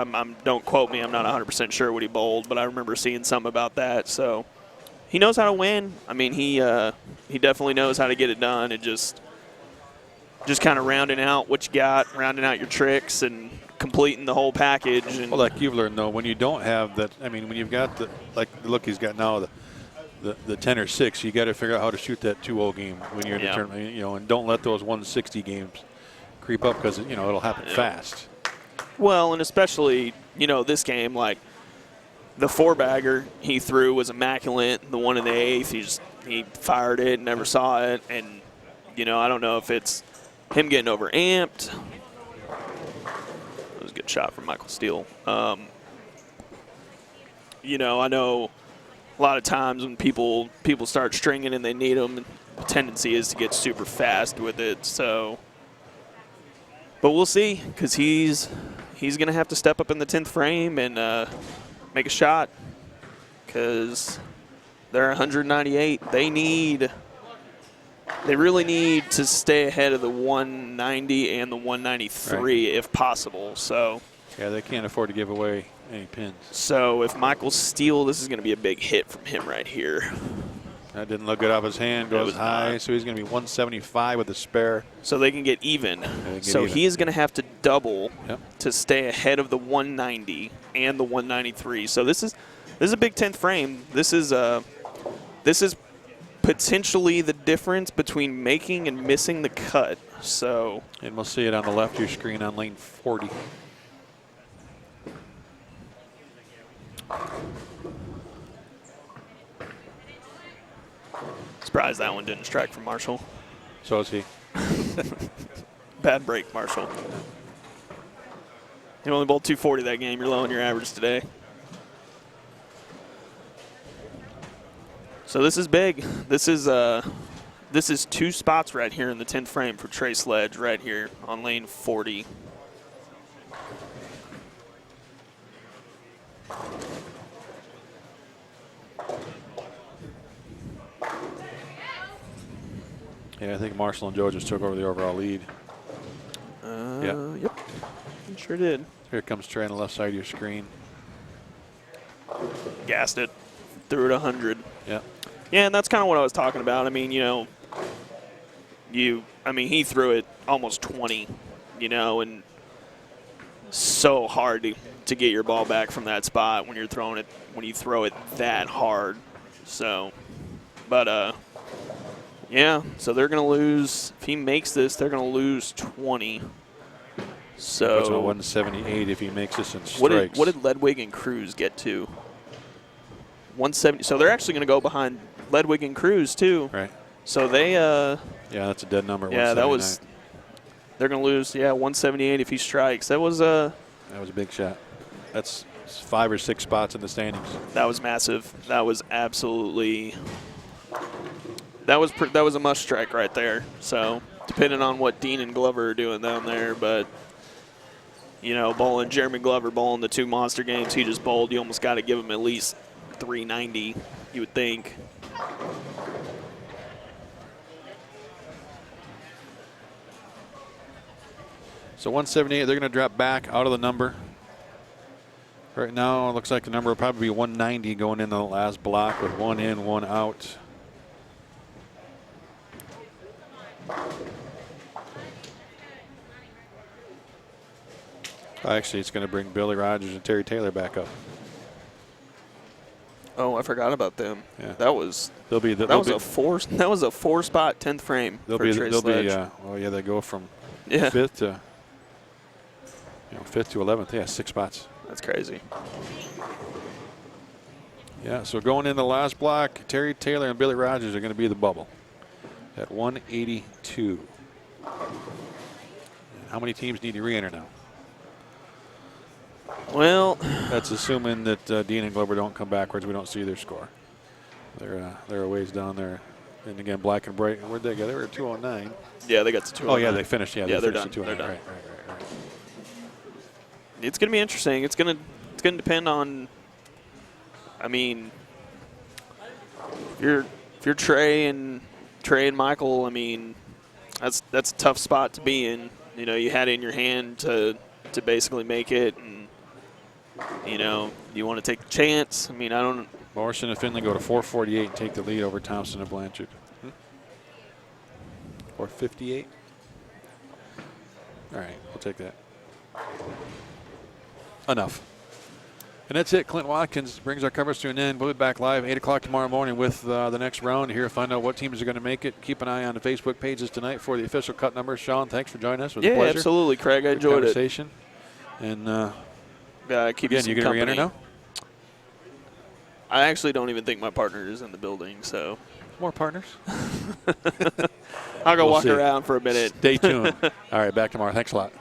Don't quote me. I'm not 100% sure what he bowled, but I remember seeing something about that. So he knows how to win. I mean, he definitely knows how to get it done. It just kind of rounding out what you got, rounding out your tricks, and completing the whole package. And well, like you've learned, though, when you don't have that, I mean, when you've got the look he's got now, the 10 or 6, you got to figure out how to shoot that 2-0 game when you're in the tournament, and don't let those 160 games creep up, because it'll happen fast. Well, and especially this game, like the 4-bagger he threw was immaculate. The one in the 8th, he fired it, never saw it, and I don't know if it's him getting over amped. That was a good shot from Michael Steele. I know a lot of times when people start stringing and they need them, the tendency is to get super fast with it. So, but we'll see, because he's going to have to step up in the 10th frame and make a shot, because they're 198. They really need to stay ahead of the 190 and the 193 if possible. So yeah, they can't afford to give away any pins. So if Michael Steele, this is going to be a big hit from him right here. That didn't look good off his hand. Goes high, so he's going to be 175 with a spare. So they can get even. He is going to have to double to stay ahead of the 190 and the 193. So this is a big 10th frame. This is potentially the difference between making and missing the cut. So, and we'll see it on the left of your screen on lane 40. Surprised that one didn't strike from Marshall. So is he. Bad break, Marshall. You only bowled 240 that game. You're low on your average today. So this is big. This is 2 spots right here in the 10th frame for Trey Sledge right here on lane 40. Yeah, I think Marshall and Joe just took over the overall lead. Yep. Sure did. Here comes Trey on the left side of your screen. Gassed it. Threw it 100. Yeah. Yeah, and that's kind of what I was talking about. I mean, he threw it almost 20, and so hard to get your ball back from that spot when you throw it that hard. So, but yeah, so they're going to lose. If he makes this, they're going to lose 20. So goes to 178 if he makes this in strikes. What did Ledwig and Cruz get to? 170. So they're actually going to go behind Ledwig and Cruz too. Right. So they yeah, that's a dead number. Yeah, they're going to lose 178 if he strikes. That was a big shot. That's 5 or 6 spots in the standings. That was massive. That was absolutely that was a must strike right there. So, depending on what Dean and Glover are doing down there, but Jeremy Glover bowling the 2 monster games he just bowled, you almost got to give him at least 390, you would think. So 178, they're going to drop back out of the number. Right now, it looks like the number will probably be 190 going into the last block with 1 in, 1 out. Actually, it's going to bring Billy Rogers and Terry Taylor back up. Oh, I forgot about them. Yeah. That was They'll be that was a four spot 10th frame. They'll for be Trey they'll be Sledge. they go from Yeah. 5th to 5th to 11th. Yeah, 6 spots. That's crazy. Yeah, so going in the last block, Terry Taylor and Billy Rogers are going to be the bubble at 182. And how many teams need to re-enter now? Well, That's assuming that Dean and Glover don't come backwards. We don't see their score. They're a ways down there. And again, Black and Bright, where'd they go? They were at 209. yeah, they got to 209. Oh, yeah, they finished. Yeah, they're finished done. at 209. They're done. Right. It's going to be interesting. It's going to depend on. I mean, if you're Trey and Michael, I mean, that's a tough spot to be in. You know, you had it in your hand to basically make it, and you want to take the chance. I mean, I don't. Morrison and Finley go to 448 and take the lead over Thompson and Blanchard. 458. All right, we'll take that. Enough. And that's it. Clint Watkins brings our coverage to an end. We'll be back live 8 o'clock tomorrow morning with the next round here. Find out what teams are going to make it. Keep an eye on the Facebook pages tonight for the official cut numbers. Sean, thanks for joining us. It was a pleasure. Yeah, absolutely, Craig. I Good enjoyed it. conversation. And Keep again, you going to re-enter now? I actually don't even think my partner is in the building, so More partners? I'll go We'll walk see. around for a minute. Stay tuned. All right, back tomorrow. Thanks a lot.